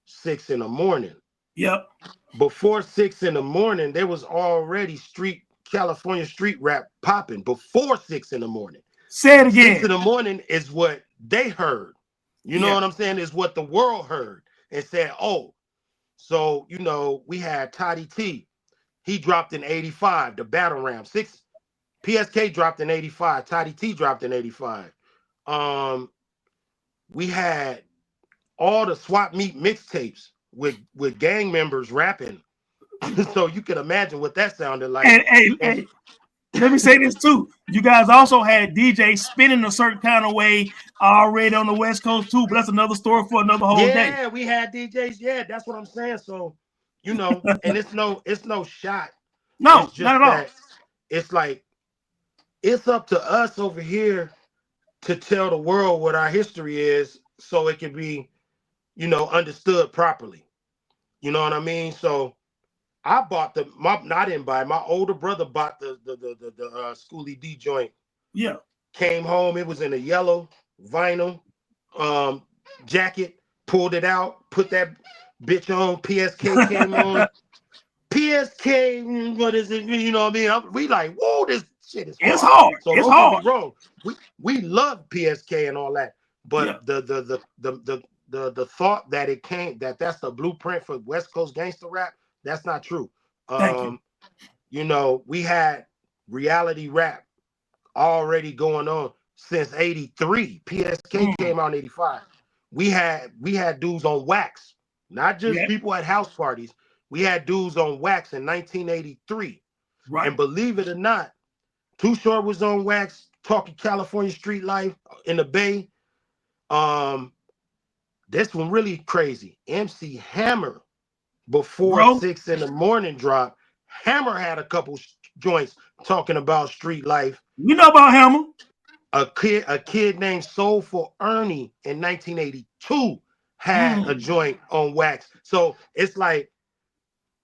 6 in the morning. Yep. Before 6 in the morning, there was already California street rap popping before 6 in the morning. Say it Six in again. the morning is what they heard. You know Yeah. what I'm saying? Is what the world heard and said, oh, so we had Toddy T. He dropped in 85, the battle ram. PSK dropped in 85, Toddy T dropped in 85. We had all the swap meet mixtapes with gang members rapping. So you can imagine what that sounded like. And hey, And hey, let me say this too. You guys also had DJs spinning a certain kind of way already on the West Coast too, but that's another story for another whole day. yeah, we had DJs. Yeah, that's what I'm saying. So, and it's no shot. It's No, not just at all. that it's like it's up to us over here to tell the world what our history is so it can be, understood properly. You know what I mean? So I bought I didn't buy it. My older brother bought the Schoolie D joint. Yeah. Came home, it was in a yellow vinyl um jacket, pulled it out, put that bitch on, PSK came on. PSK, what is it? You know what I mean? We like, whoa, this shit is It's hard. hard. So It's don't get me hard. wrong. We love PSK and all that, Yeah. but the thought that that's the blueprint for West Coast gangster rap, that's not true. Thank you. Um, we had reality rap already going on since 83. PSK Mm. came out in 85. We had dudes on wax, not just Yeah. people at house parties. We had dudes on wax in 1983. Right. And believe it or not, Too Short was on wax, talking California street life in the Bay. Um, this one really crazy. MC Hammer, before Bro, 6 in the morning drop, Hammer had a couple joints talking about street life. we know about Hammer. A kid named Soulful Ernie in 1982 had a Mm. joint on wax. So it's like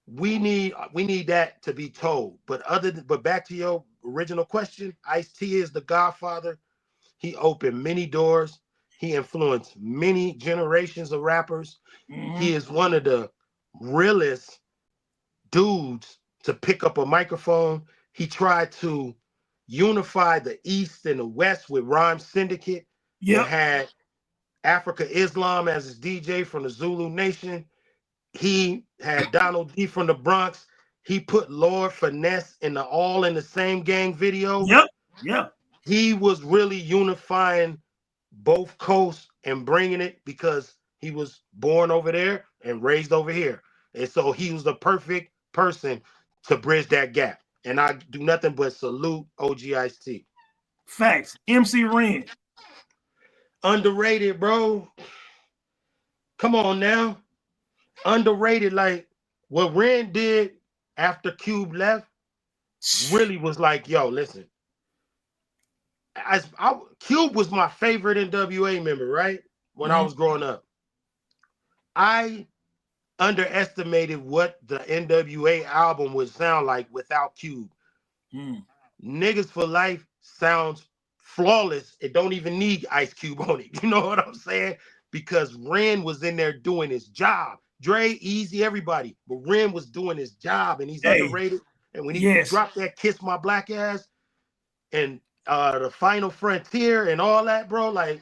we need that to be told. But back to your original question, Ice-T is the Godfather. He opened many doors. He influenced many generations of rappers. Mm-hmm. He is one of the realest dudes to pick up a microphone. He tried to unify the East and the West with Rhyme Syndicate and Yep. had Africa Islam as his DJ from the Zulu Nation. He had Donald D from the Bronx. He put Lord Finesse in the All in the Same Gang video. Yep. Yep. He was really unifying both coasts and bringing it because he was born over there and raised over here. And so he was the perfect person to bridge that gap. And I do nothing but salute OG Ice-T. Facts. MC Ren. Underrated, bro. Come on now. Underrated. Like what Ren did after Cube left really was like, yo, listen. Cube was my favorite NWA member, right? When I Mm-hmm. was growing up. I underestimated what the NWA album would sound like without Cube. Mm. Niggas for Life sounds flawless. It don't even need Ice Cube on it. You know what I'm saying? Because Ren was in there doing his job. Dre, Easy, everybody. But Ren was doing his job and he's Hey. underrated. And when he Yes. dropped that Kiss My Black Ass and the Final Frontier and all that, bro, like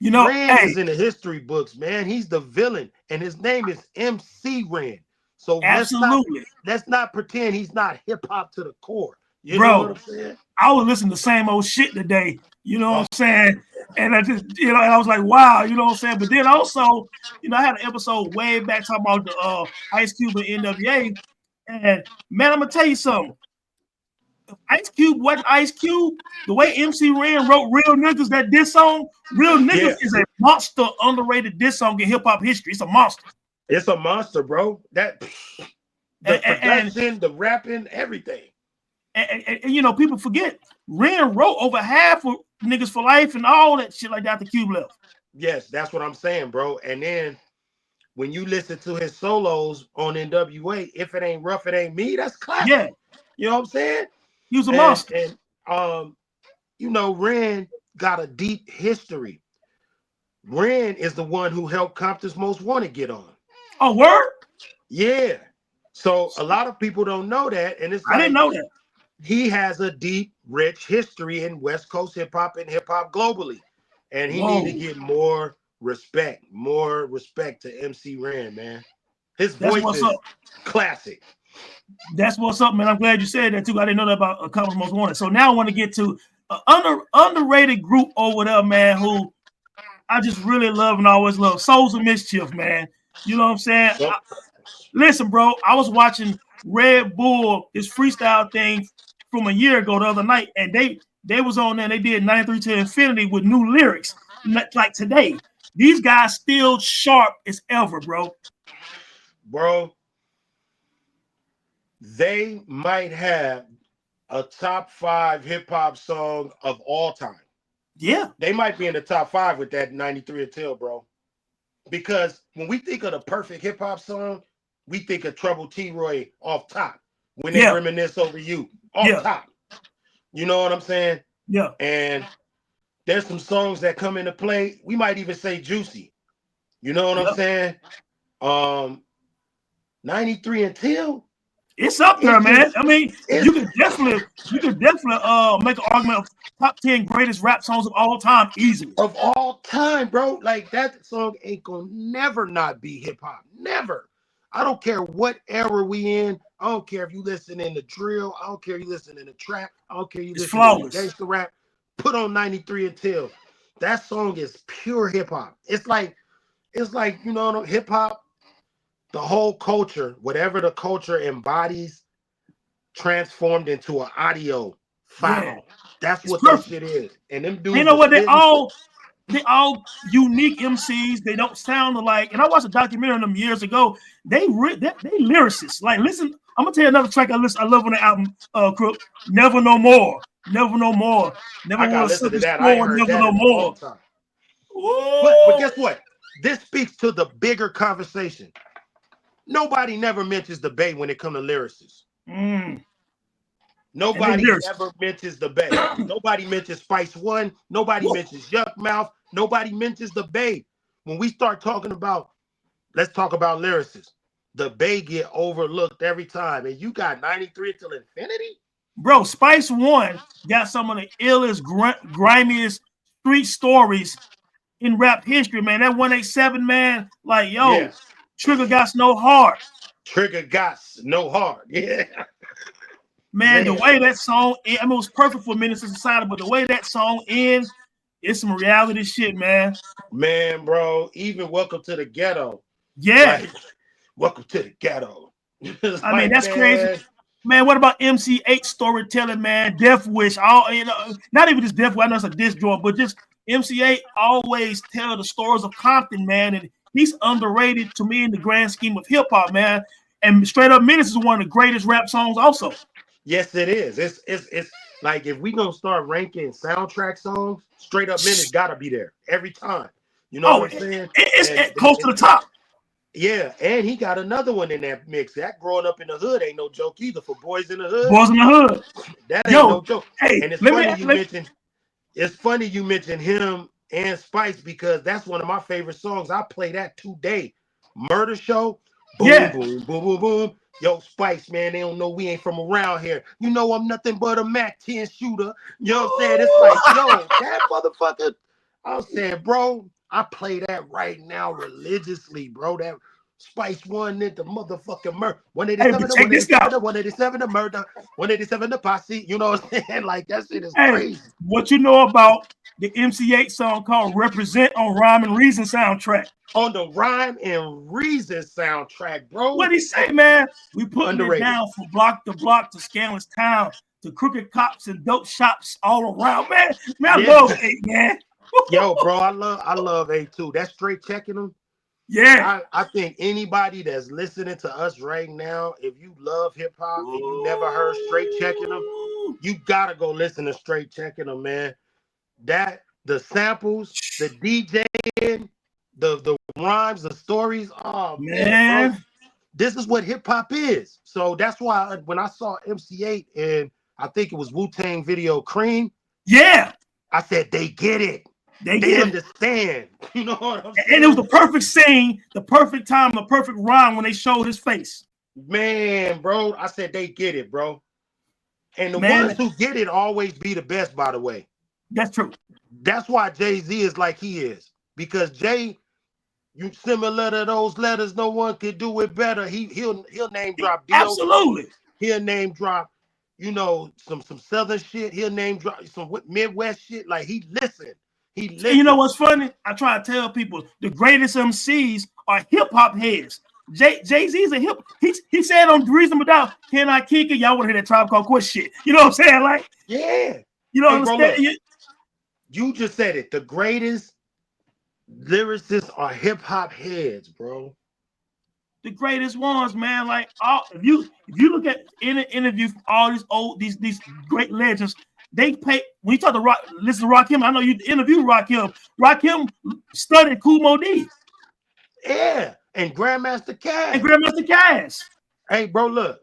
Ren is Hey, in the history books, man. He's the villain, and his name is MC Ren. So absolutely. let's not pretend he's not hip hop to the core. You know what Bro, I'm saying? I was listening to the same old shit today. You know what Oh, I'm saying? And I just, and I was like, wow, you know what I'm saying? But then also, I had an episode way back talking about the Ice Cube and NWA. And man, I'm gonna tell you something. If Ice Cube wasn't Ice Cube, the way MC Ren wrote Real Niggas, that diss song, Real Niggas yeah, is a monster underrated diss song in hip hop history. It's a monster. it's a monster, bro. The And, production, the rapping, everything. people forget Ren wrote over half of Niggas for Life and all that shit like that after Cube left. Yes, that's what I'm saying, bro. And then when you listen to his solos on NWA, If It Ain't Rough, It Ain't Me, that's Yeah, classic. You know what I'm saying? he was a And monster. um, Ren got a deep history. Ren is the one who helped Compton's Most Wanted get on. Oh, word? Yeah. So a lot of people don't know that. And it's I didn't like know that. he has a deep, rich history in West Coast hip hop and hip hop globally. And he need to Whoa, get more respect to MC Ren, man. His that's voice what's up. is classic. That's what's up, man. I'm glad you said that too. I didn't know that about a couple of most wanted. So now I want to get to an underrated group over there, man, who I just really love and always love. Souls of Mischief, man. You know what I'm saying? So, Listen, bro, I was watching Red Bull, this freestyle thing from a year ago the other night, and they was on there and they did 93 to Infinity with new lyrics. Like today. These guys still sharp as ever, bro. bro, they might have a top 5 hip hop song of all time. Yeah. They might be in the top 5 with that 93 Until, bro. Because when we think of the perfect hip hop song, we think of Trouble T. Roy off top. When they Yeah. reminisce over you, off Yeah. top. You know what I'm saying? Yeah. And there's some songs that come into play. We might even say Juicy. You know what I'm Yeah. saying? 93 Until. It's up there, It's man. just I mean, it's you could definitely make an argument of top 10 greatest rap songs of all time easily. of all time, bro. Like that song ain't gonna never not be hip hop. Never. I don't care what era we in. I don't care if you listen in the drill. I don't care if you listen in the trap. I don't care if you It's listen in the flawless. gangster rap. Put on 93 Until. That song is pure hip hop. It's like, you know, hip hop, the whole culture, whatever the culture embodies, transformed into an audio Yeah. file. That's It's what that perfect. shit is. And them You dudes know was what? spitting. They all unique MCs. They don't sound alike. And I watched a documentary on them years ago. They lyricists. Like, listen, I'm gonna tell you another track I love on the album, Crook. Never No More. Never No More. Never I want gotta to listen suck to his that. I ain't floor. heard Never that No in a long More. time. But Ooh. guess what? This speaks to the bigger conversation. Nobody never mentions the Bay when it comes to lyricists. Mm. And they Nobody lyricists. ever mentions the Bay. Nobody mentions Spice One. Nobody Woo. mentions Yuck Mouth. Nobody mentions the Bay. When we start talking about, let's talk about lyricists. The Bay get overlooked every time. And you got 93 till infinity? Bro, Spice One got some of the illest, grimiest street stories in rap history, man. That 187, man, like, yo, Yeah. Trigger got no heart. Trigger got no heart. Yeah. Man, the Man. way that song, I mean, it was perfect for Menace to Society, but the way that song ends, it's some reality shit, man. Man, bro. Even Welcome to the Ghetto. Yeah. Like, welcome to the ghetto. It's I mean, like, that's crazy. man. Man, what about MC8 storytelling, man? Death Wish, all, you know, not even just Death Wish, I know it's a diss joint, but just MC8 always tell the stories of Compton, man, and he's underrated to me in the grand scheme of hip hop, man. And Straight Up Menace is one of the greatest rap songs, also. Yes, it is. It's like if we gonna start ranking soundtrack songs, Straight Up Menace gotta be there every time. You know what Oh, I'm saying? it's close to the top. Yeah, and he got another one in that mix. That growing up in the hood ain't no joke either. For Boys in the Hood, Boys in the Hood. that ain't no Yo, joke. hey, And let me, it's funny you mentioned him and Spice because that's one of my favorite songs. I play that today. Murder Show, boom, yeah. boom, boom, boom, boom. Yo, Spice, man, they don't know we ain't from around here. You know I'm nothing but a Mac 10 shooter. You know what I'm saying? It's like, yo, that motherfucker. I'm saying, bro, I play that right now religiously, bro. That Spice One into motherfucking murder. Hey, but 187 to check this out. 187 to 187 to murder. 187 to posse. You know what I'm saying? Like, that shit is Hey, crazy. what you know about the MC8 song called Represent on Rhyme and Reason soundtrack? On the Rhyme and Reason soundtrack, What bro. he say, man? We putting it Underrated. down from block to scandalous town to crooked cops and dope shops all around, man. Man, I Yeah. love eight, man. Yo, bro, I love A2. That's straight checking them. Yeah. I think anybody that's listening to us right now, if you love hip hop and you never heard straight checking them, Ooh, you gotta go listen to straight checking them, man. That the samples, the DJing, the rhymes, the stories. Oh man, bro. man. This is what hip hop is. So that's why when I saw MC8 and I think it was Wu-Tang video Cream, Yeah, I said they get it. they They get it. understand. You know what I'm And it was saying? the perfect scene, the perfect time, the perfect rhyme when they showed his face. Man, bro, I said they get it, bro. And the ones Man, who get it always be the best, by the way. that's true. That's why Jay-Z is like he is. Because Jay, you similar to those letters, no one could do it better. He'll name drop DOC. Absolutely. He'll name drop, some Southern shit. He'll name drop some Midwest shit. Like he listen. He And you know listen. what's funny? I try to tell people the greatest MCs are hip hop heads. Jay-Z's a hip. He said on Reasonable Doubt, "Can I kick it?" Y'all want to hear that Tribe Called Quest shit? You know what I'm saying? Like, Yeah. you don't Hey, bro, understand? look. You just said it. The greatest lyricists are hip hop heads, bro. The greatest ones, man. Like, if you look at any interview from all these great legends, they pay when you talk to listen to Rakim. I know you interviewed Rakim. Rakim studied Kool Moe Dee. Yeah, and Grandmaster And Caz. Grandmaster Caz. Hey, bro, look.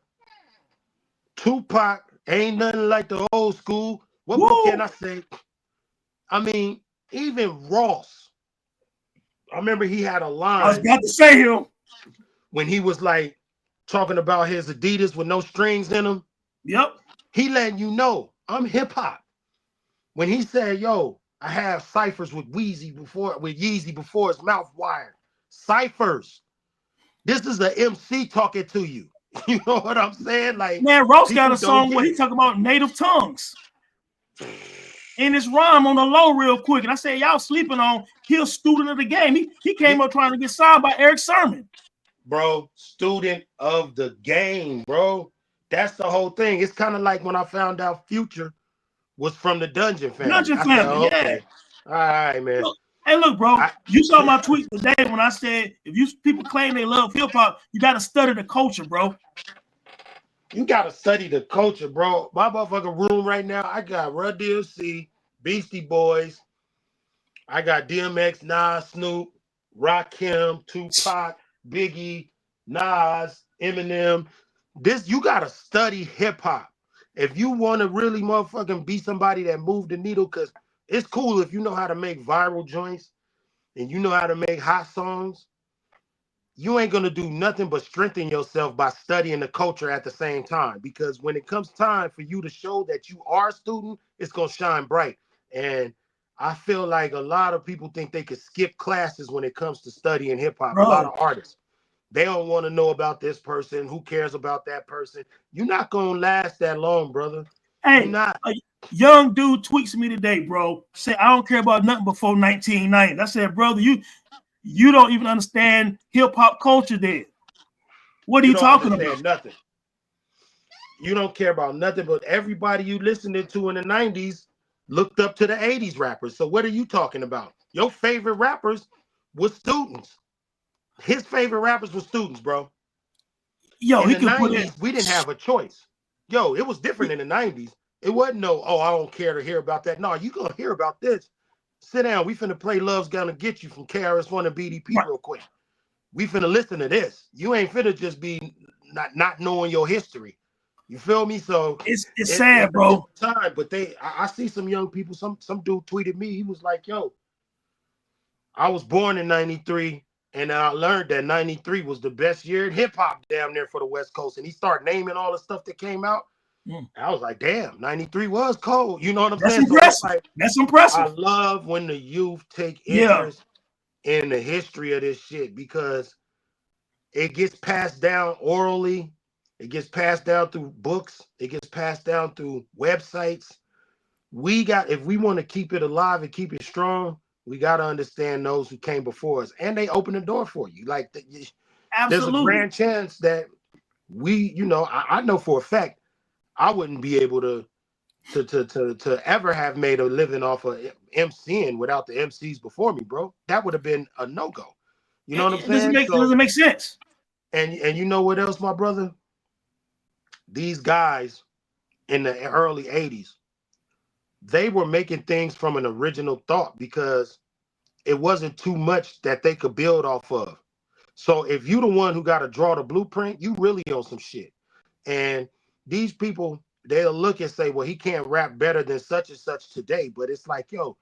Tupac ain't nothing like the old school. What more can Woo! I say? I mean, even Ross. I remember he had a I was line about to say him. when he was like talking about his Adidas with no strings in them. Yep. He letting you know I'm hip hop. When he said, "Yo, I have ciphers with Yeezy before his mouth wired." Ciphers. This is an MC talking to you. You know what I'm saying? Like, Man, Ross got people a don't song get where he it. talk about native tongues. In his rhyme on the low real quick. And I said, y'all sleeping on, he a student of the game. He came up trying to get signed by Eric Sermon. Bro, student of the game, bro. That's the whole thing. It's kind of like when I found out Future was from the Dungeon family. Dungeon I said, family, oh, yeah. okay. All right, man. Look, hey, look, bro. You saw my tweet today when I said, if you people claim they love hip-hop, you got to study the culture, bro. You got to study the culture, bro. My motherfucking room right now, I got Run DMC, Beastie Boys. I got DMX, Nas, Snoop, Rakim, Tupac, Biggie, Nas, Eminem. You gotta study hip hop if you want to really motherfucking be somebody that moved the needle. Cause it's cool if you know how to make viral joints and you know how to make hot songs. You ain't gonna do nothing but strengthen yourself by studying the culture at the same time. Because when it comes time for you to show that you are a student, it's gonna shine bright. And I feel like a lot of people think they could skip classes when it comes to studying hip hop. A lot Bro. of artists, they don't want to know about this person. Who cares about that person? You're not gonna last that long, brother. You're Hey, not. a young dude tweets me today, bro. Say, I don't care about nothing before 1990. I said, brother, you don't even understand hip-hop culture then. What are You you don't talking about? understand nothing. You don't care about nothing, but everybody you listening to in the 90s looked up to the 80s rappers. So what are you talking about? Your favorite rappers were students. His favorite rappers were students, bro. Yo, In he the could put it. 90s, we didn't have a choice. Yo, it was different in the 90s. It wasn't no, oh, I don't care to hear about that. No, you gonna hear about this. Sit down. We finna play Love's Gonna Get You from KRS-One and BDP Right. real quick. We finna listen to this. You ain't finna just be not knowing your history. You feel me? So It's it's sad, a bro. different time. But I see some young people. Some dude tweeted me. He was like, "Yo, I was born in '93, and I learned that '93 was the best year in hip hop damn near for the West Coast." And he started naming all the stuff that came out. I was like, "Damn, '93 was cold." You know what I'm That's saying? So it's impressive. like That's I impressive. love when the youth take Yeah. interest in the history of this shit because it gets passed down orally. It gets passed down through books. It gets passed down through websites. If we want to keep it alive and keep it strong, we got to understand those who came before us, and they open the door for you. Like there's a Absolutely. grand chance that I know for a fact I wouldn't be able to ever have made a living off of MCing without the MCs before me, bro. That would have been a no go. You know what I'm saying? It doesn't make sense. And you know what else, my brother? These guys in the early 80s, they were making things from an original thought because it wasn't too much that they could build off of. So if you the one who got to draw the blueprint, you really on some shit. And these people, they'll look and say, well, he can't rap better than such and such today. But it's like, yo,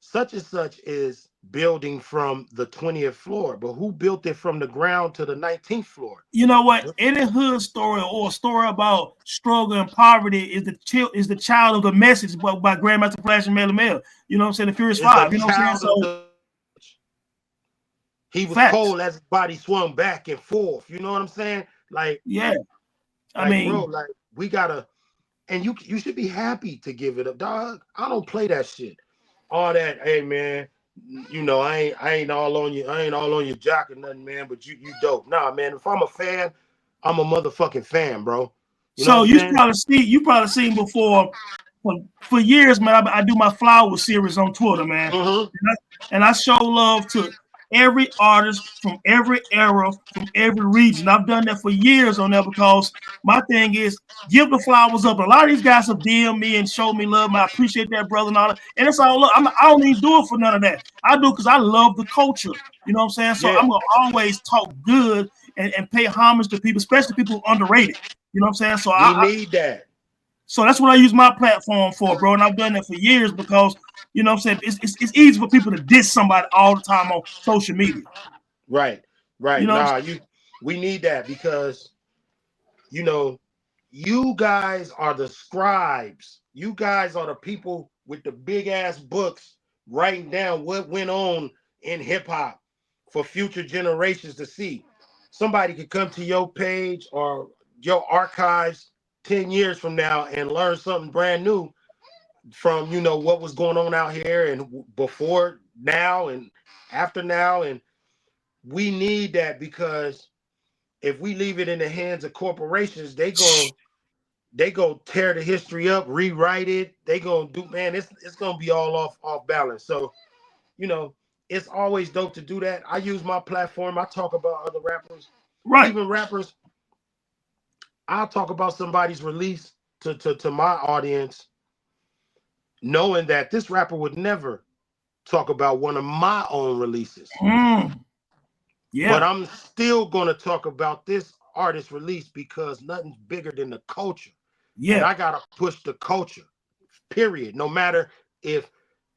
such and such is building from the 20th floor, but who built it from the ground to the 19th floor? You know what? Any hood story or a story about struggle and poverty is the child of the message by Grandmaster Flash and Melly Mel. You know what I'm saying? The Furious Is a Five. You know what I'm saying? child of So the. He was facts. cold as his body swung back and forth. You know what I'm saying? Yeah. I Like, bro, mean, like we gotta, and you should be happy to give it up, dog. I don't play that shit. All that, hey man, I ain't all on you, I ain't all on your jock or nothing, man. But you dope, nah, man. If I'm a fan, I'm a motherfucking fan, bro. You know what so I'm saying? you probably seen before for years, man. I do my flower series on Twitter, man, Mm-hmm. and I show love to every artist from every era, from every region. I've done that for years on there because my thing is give the flowers up. A lot of these guys have DM me and showed me love. I appreciate that, brother, and all that. And it's all look. I don't even do it for none of that. I do because I love the culture. You know what I'm saying? So Yeah, I'm gonna always talk good and pay homage to people, especially people who underrated. You know what I'm saying? So we need that. so that's what I use my platform for, bro. And I've done that for years because you know what I'm saying it's easy for people to diss somebody all the time on social media. Right, You right. know what I'm Nah, saying? we need that because you know, you guys are the scribes. You guys are the people with the big ass books writing down what went on in hip hop for future generations to see. Somebody could come to your page or your archives 10 years from now and learn something brand new from, what was going on out here and before now and after now. And we need that because if we leave it in the hands of corporations, they go tear the history up, rewrite it. They gonna do, man. It's gonna be all off balance. So you know, it's always dope to do that. I use my platform. I talk about other rappers, Right. even rappers. I'll talk about somebody's release to my audience, knowing that this rapper would never talk about one of my own releases. But Yeah. I'm still gonna talk about this artist release because nothing's bigger than the culture. And Yeah. I gotta push the culture. Period. No matter if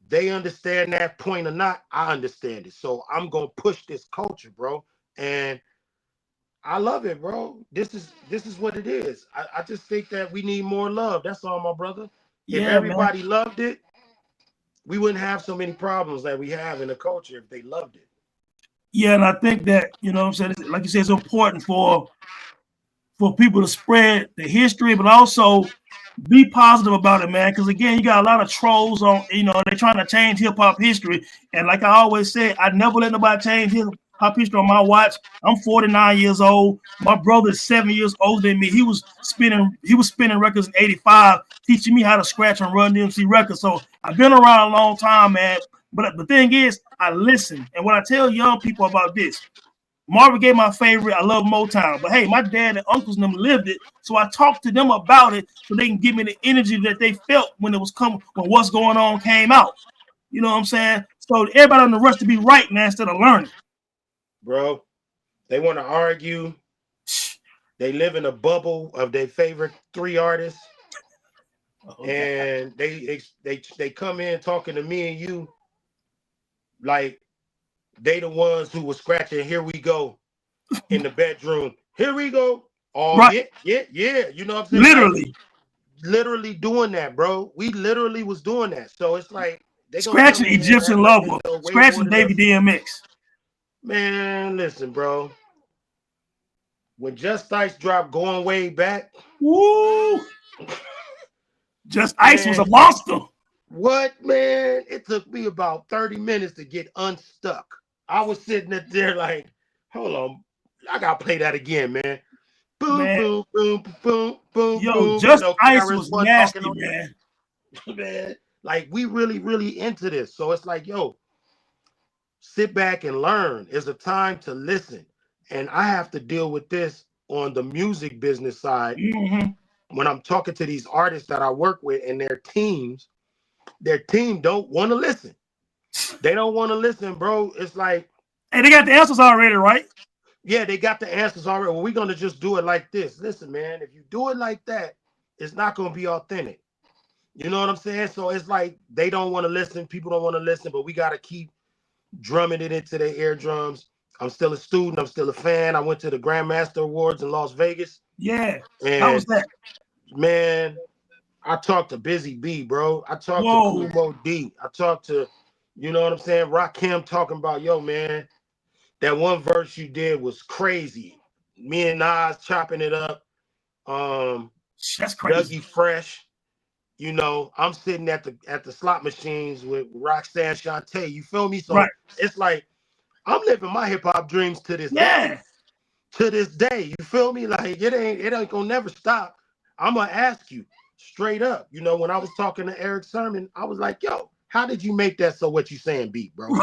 they understand that point or not, I understand it. So I'm gonna push this culture, bro. And I love it, bro. This is what it is. I just think that we need more love. That's all, my brother. If Yeah, man. everybody loved it, we wouldn't have so many problems that we have in the culture if they loved it. Yeah, and I think that, you know what I'm saying, like you said, it's important for people to spread the history, but also be positive about it, man. Because again, you got a lot of trolls on, they're trying to change hip hop history. And like I always say, I never let nobody change hip hop history on my watch. I'm 49 years old. My brother is 7 years older than me. He was spinning records in '85, teaching me how to scratch and run DMC records. So I've been around a long time, man. But the thing is, I listen. And what I tell young people about this, Marvin Gaye my favorite. I love Motown. But hey, my dad and uncles and them lived it. So I talked to them about it so they can give me the energy that they felt when it was coming, when What's Going On came out. You know what I'm saying? So everybody on the rush to be right, man, instead of learning. Bro, they want to argue. They live in a bubble of their favorite three artists. Oh God. And they come in talking to me and you like they the ones who were scratching here we go in the bedroom. Here we go. Oh Right. yeah, yeah, yeah. You know what I'm saying? Like Literally. literally doing that, bro. We literally was doing that. So it's like they gonna come Scratching in here and Egyptian act like they Lover. know way more Scratching than Davy us. DMX. Man, listen, bro. When Just Ice dropped going way back, Woo! Just Ice was a man, monster. what man? It took me about 30 minutes to get unstuck. I was sitting up there like, hold on, I gotta play that again, man. Boom, Man, boom, boom, boom, boom, yo, boom. Just Ice KRS was One talking nasty, on man. it, man. Like we really, really into this. So it's like, yo, sit back and learn. It's a time to listen. And I have to deal with this on the music business side Mm-hmm. when I'm talking to these artists that I work with and their teams. Their team don't want to listen. They don't want to listen, bro. It's like, Hey, they got the answers already, right? yeah, they got the answers already. Well, we're gonna just do it like this. Listen, man, if you do it like that, it's not gonna be authentic. You know what I'm saying? So it's like they don't want to listen. People don't want to listen, but we gotta keep drumming it into their eardrums. I'm still a student. I'm still a fan. I went to the Grandmaster Awards in Las Vegas, Yeah. How was and that? man, I talked to Busy B, bro. I talked to Whoa. Kumo D. I talked to, you know what I'm saying, Rakim talking about, yo, man, that one verse you did was crazy. Me and Nas chopping it up. Um, That's crazy. Dougie Fresh. I'm sitting at the slot machines with Roxanne Shante. You feel me? Right. So it's like I'm living my hip hop dreams to this day. Yeah. To this day, you feel me? Like it ain't gonna never stop. I'm gonna ask you straight up. When I was talking to Eric Sermon, I was like, yo, how did you make that so what you saying beat, bro?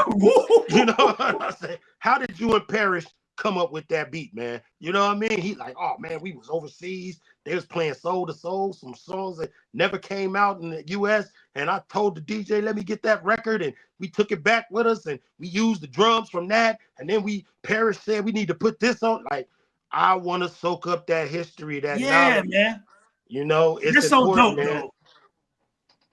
You know what I'm saying? How did you and Parrish come up with that beat, man? You know what I mean? He like, oh man, we was overseas. They was playing Soul to Soul, some songs that never came out in the US. And I told the DJ, let me get that record. And we took it back with us and we used the drums from that. And then Parrish said we need to put this on. Like, I want to soak up that history, that Yeah, knowledge. man. You know, it's That's so important, dope, man. though.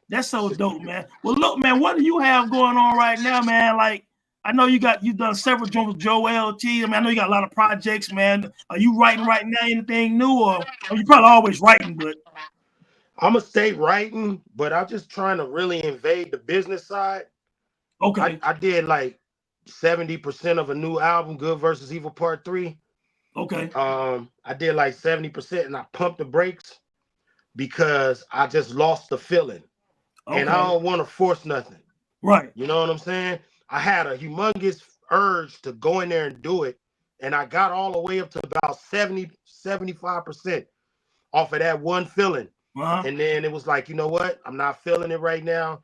That's so dope, man. Well, look, man, what do you have going on right now, man? Like, I know you've done several joints with Joel T. I mean, I know you got a lot of projects, man. Are you writing right now anything new, or you probably always writing? But I'm gonna stay writing, but I'm just trying to really invade the business side. I, okay, I did like 70% of a new album, Good versus Evil Part 3. okay, I did like 70% and I pumped the brakes because I just lost the feeling. And I okay, don't want to force nothing. right, You know what I'm saying? I had a humongous urge to go in there and do it. And I got all the way up to about 70, 75% off of that one feeling. uh-huh, And then it was like, you know what? I'm not feeling it right now.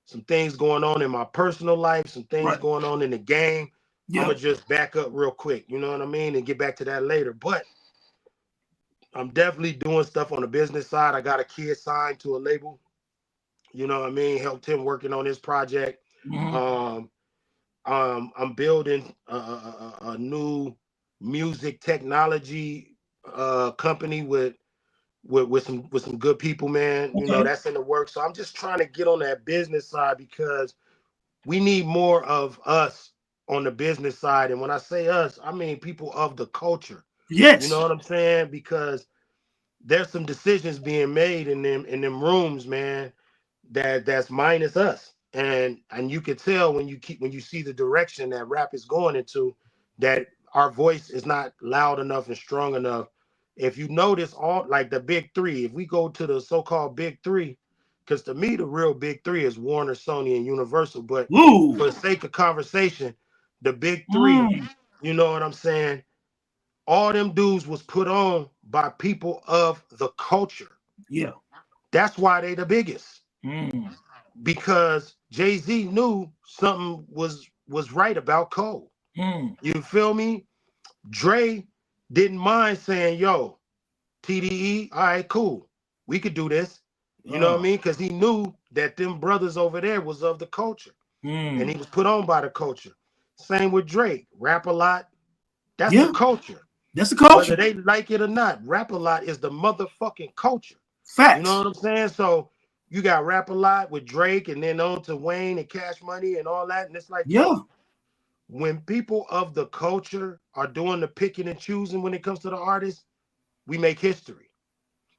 Some things going on in my personal life, some things right, going on in the game. I'm yeah, gonna just back up real quick, you know what I mean, and get back to that later. But I'm definitely doing stuff on the business side. I got a kid signed to a label, you know what I mean, helped him working on his project. mm-hmm. Um, I'm building a new music technology company with some good people, man. You know, Okay, that's in the works. So I'm just trying to get on that business side because we need more of us on the business side. And when I say us, I mean people of the culture. You know yes, what I'm saying? Because there's some decisions being made in them rooms, man, that's minus us. And you can tell when you see the direction that rap is going into, that our voice is not loud enough and strong enough. If you notice, all like the big three, if we go to the so-called big three, because to me the real big three is Warner, Sony, and Universal. But ooh, for the sake of conversation, the big three, mm, you know what I'm saying, all them dudes was put on by people of the culture. yeah, That's why they the biggest, mm, because Jay-Z knew something was right about Cole. mm, You feel me? Dre didn't mind saying, yo, TDE, all right, cool. We could do this. You know what I oh, mean? Because he knew that them brothers over there was of the culture. And he mm, was put on by the culture. Same with Drake. Rap a lot. That's the yeah, culture. that's the Whether culture. they like it or not, Rap a lot is the motherfucking culture. You know Facts. what I'm saying? So you got Rap a lot with Drake and then on to Wayne and Cash Money and all that. And it's like, Yeah, yo, when people of the culture are doing the picking and choosing when it comes to the artists, we make history.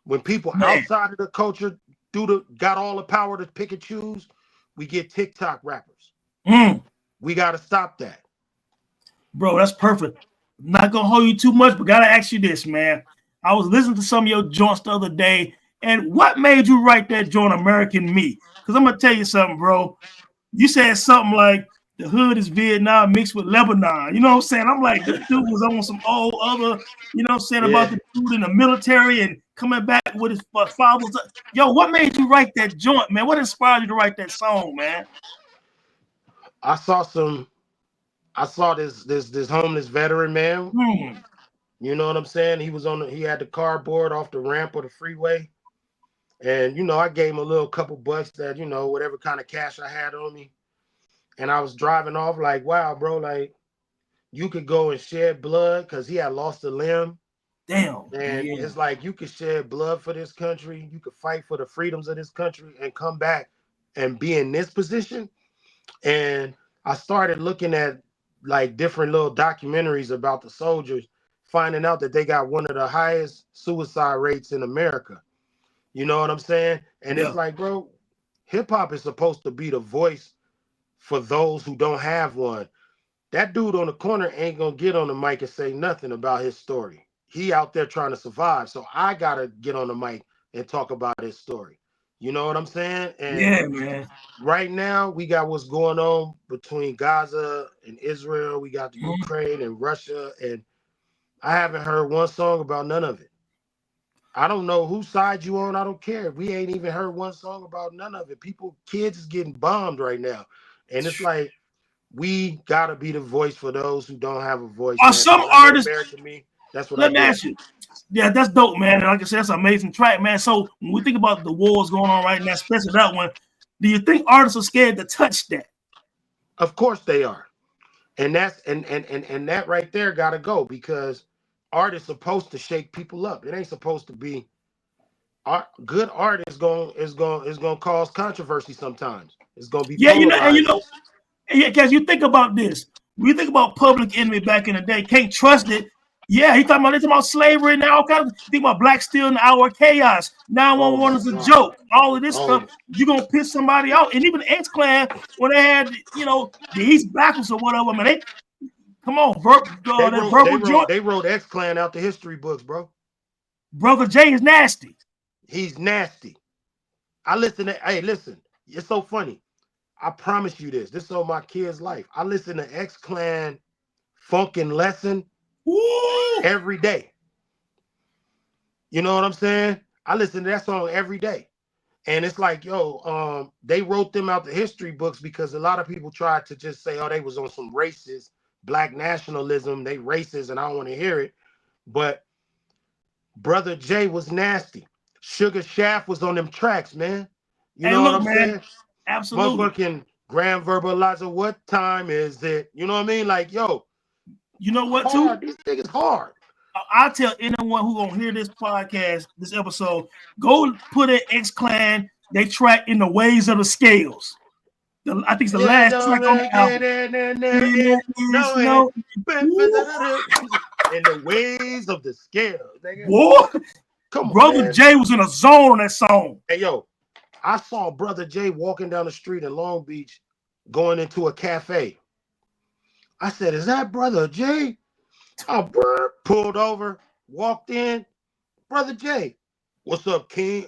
When people man. outside of the culture got all the power to pick and choose, we get TikTok rappers. Mm. We gotta stop that. Bro, that's perfect. Not gonna hold you too much, but gotta ask you this, man. I was listening to some of your joints the other day, and what made you write that joint American Me? Because I'm gonna tell you something, bro. You said something like the hood is Vietnam mixed with Lebanon. You know what I'm saying? I'm like, this dude was on some old other, you know what I'm saying, about Yeah. the dude in the military and coming back with his father's. Yo, what made you write that joint, man? What inspired you to write that song, man? I saw some I saw this homeless veteran man. Hmm. You know what I'm saying? He had the cardboard off the ramp of the freeway. And I gave him a little couple bucks that, whatever kind of cash I had on me. And I was driving off like, wow, bro, like you could go and shed blood because he had lost a limb. Damn. And Yeah. it's like you could shed blood for this country, you could fight for the freedoms of this country and come back and be in this position. And I started looking at like different little documentaries about the soldiers, finding out that they got one of the highest suicide rates in America. You know what I'm saying? And it's Yeah. like, bro, hip hop is supposed to be the voice for those who don't have one. That dude on the corner ain't gonna get on the mic and say nothing about his story. He out there trying to survive. So I gotta get on the mic and talk about his story. You know what I'm saying? And Yeah, man. right now we got what's going on between Gaza and Israel. We got the Mhm. Ukraine and Russia, and I haven't heard one song about none of it. I don't know whose side you on. I don't care. We ain't even heard one song about none of it. Kids is getting bombed right now. And it's like, we gotta be the voice for those who don't have a voice, Are man. some So whatever artists? America me, that's what I Let me do. ask you. Yeah, that's dope, man. And like I said, that's an amazing track, man. So when we think about the wars going on right now, especially that one, do you think artists are scared to touch that? Of course they are. And that's and that right there gotta go because art is supposed to shake people up. It ain't supposed to be art. Good art is gonna cause controversy sometimes. It's gonna be Yeah, and polarizing. yeah, because you think about this. When you think about Public Enemy back in the day, can't trust it. Yeah, they talking about slavery now. All kinds of, you think about Black Steel in the Hour of Chaos. Oh 911 my is a god. joke. All of this Oh, stuff, you're gonna piss somebody out. And even X Clan, when they had, the East Backwards or whatever, man, they come on, that verbal joint. they wrote X Clan out the history books, bro. Brother Jay is nasty. He's nasty. I listen to hey, listen, it's so funny. I promise you this. This is on my kid's life. I listen to X Clan Funkin' Lesson Woo! every day. You know what I'm saying? I listen to that song every day. And it's like, they wrote them out the history books because a lot of people tried to just say, oh, they was on some racist black nationalism. They racist, and I don't want to hear it. But Brother Jay was nasty. Sugar Shaft was on them tracks, man. You And know what look, I'm man, saying? absolutely. Motherfucking Grand Verbalizer, what time is it? You know what I mean? Like, yo, You know what, too? hard. This thing is hard. I tell anyone who gonna hear this podcast, this episode, go put an X Clan, they track In the Ways of the Scales. I think it's the Yeah, last track don't on the album. get in there There is is no no Woo! in the ways of the scale, nigga. Boy, Come on, Brother man. Jay was in a zone on that song. Hey, yo, I saw Brother Jay walking down the street in Long Beach going into a cafe. I said, is that Brother Jay? I pulled over, walked in. Brother Jay, what's up, King?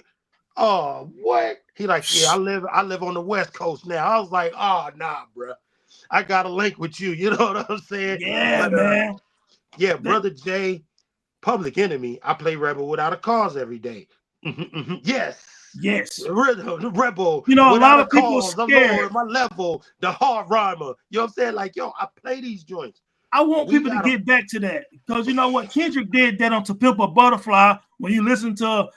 Oh, what? He like, yeah, I live on the West Coast now. I was like, oh, nah, bro. I got a link with you. You know what I'm saying? Yeah, But man. yeah, Brother Jay, Public Enemy. I play Rebel Without a Cause every day. Yes. Yes. Rebel A Without lot a of people are Cause. I'm lowering scared. my level. The hard rhymer. You know what I'm saying? Like, yo, I play these joints. I want We people to gotta get back to that because you know what? Kendrick did that on To Pimp a Butterfly. When you listen to,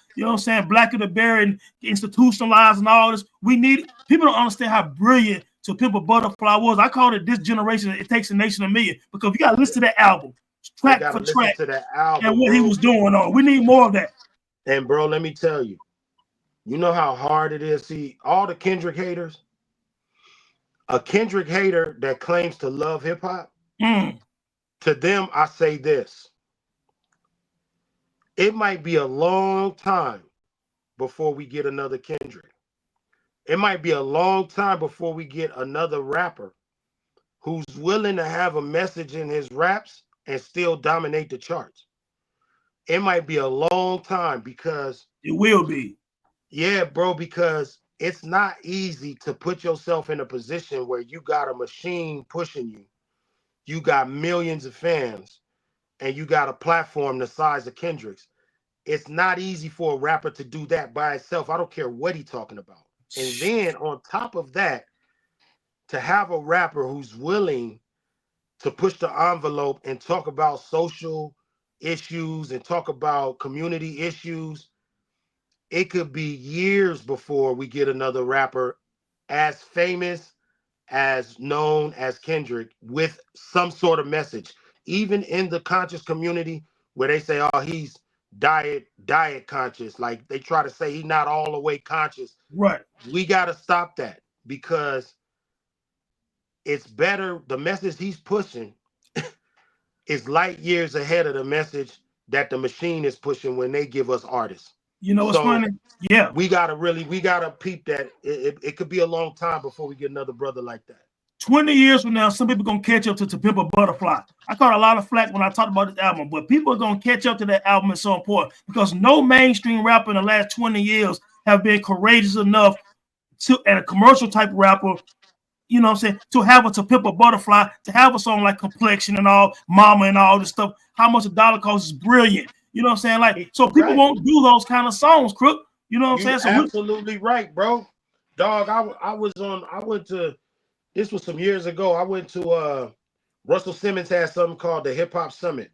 Black of the Berry and institutionalized and all this, people don't understand how brilliant To Pimp a Butterfly was. I called it This Generation, It Takes a Nation of Million because you got to listen to that album, they track gotta for listen track, to that and album, what he bro. was doing on. We need more of that. And bro, let me tell you, you know how hard it is. See, all the Kendrick haters, a Kendrick hater that claims to love hip hop, Mm. to them, I say this. It might be a long time before we get another Kendrick. It might be a long time before we get another rapper who's willing to have a message in his raps and still dominate the charts. It might be a long time because, It will be. yeah, bro, because it's not easy to put yourself in a position where you got a machine pushing you. You got millions of fans and you got a platform the size of Kendrick's. It's not easy for a rapper to do that by itself. I don't care what he's talking about. And then on top of that, to have a rapper who's willing to push the envelope and talk about social issues and talk about community issues, it could be years before we get another rapper as famous, as known as Kendrick with some sort of message. Even in the conscious community where they say, oh, he's diet conscious, like they try to say he's not all the way conscious. Right. We got to stop that because it's better. The message he's pushing is light years ahead of the message that the machine is pushing when they give us artists. You know what's So funny? Yeah. we gotta peep that. It could be a long time before we get another brother like that. 20 years from now, some people gonna catch up to Pimp a Butterfly. I caught a lot of flack when I talked about this album, but people are gonna catch up to that album. It's so important because no mainstream rapper in the last 20 years have been courageous enough and a commercial type rapper, you know what I'm saying, to have a To Pimp a Butterfly, to have a song like Complexion and all, Mama and all this stuff. How much a dollar cost is brilliant. You know what I'm saying? Like, so people won't do those kind of songs, Crook. You know what I'm saying? So absolutely right, bro. Dog, I went to, this was some years ago. I went to Russell Simmons had something called the Hip Hop Summit.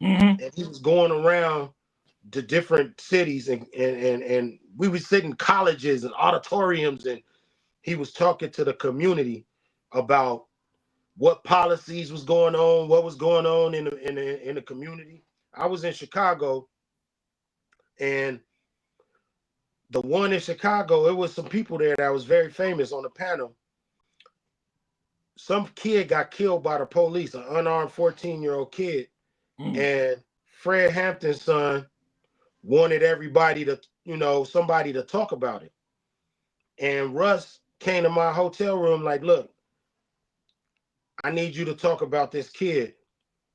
And he was going around to different cities and we would sit in colleges and auditoriums, and he was talking to the community about what policies was going on, what was going on in the community. I was in Chicago, and the one in Chicago, it was some people there that was very famous on the panel. Some kid got killed by the police, an unarmed 14-year-old kid. And Fred Hampton's son wanted everybody to, somebody to talk about it. And Russ came to my hotel room like, look, I need you to talk about this kid,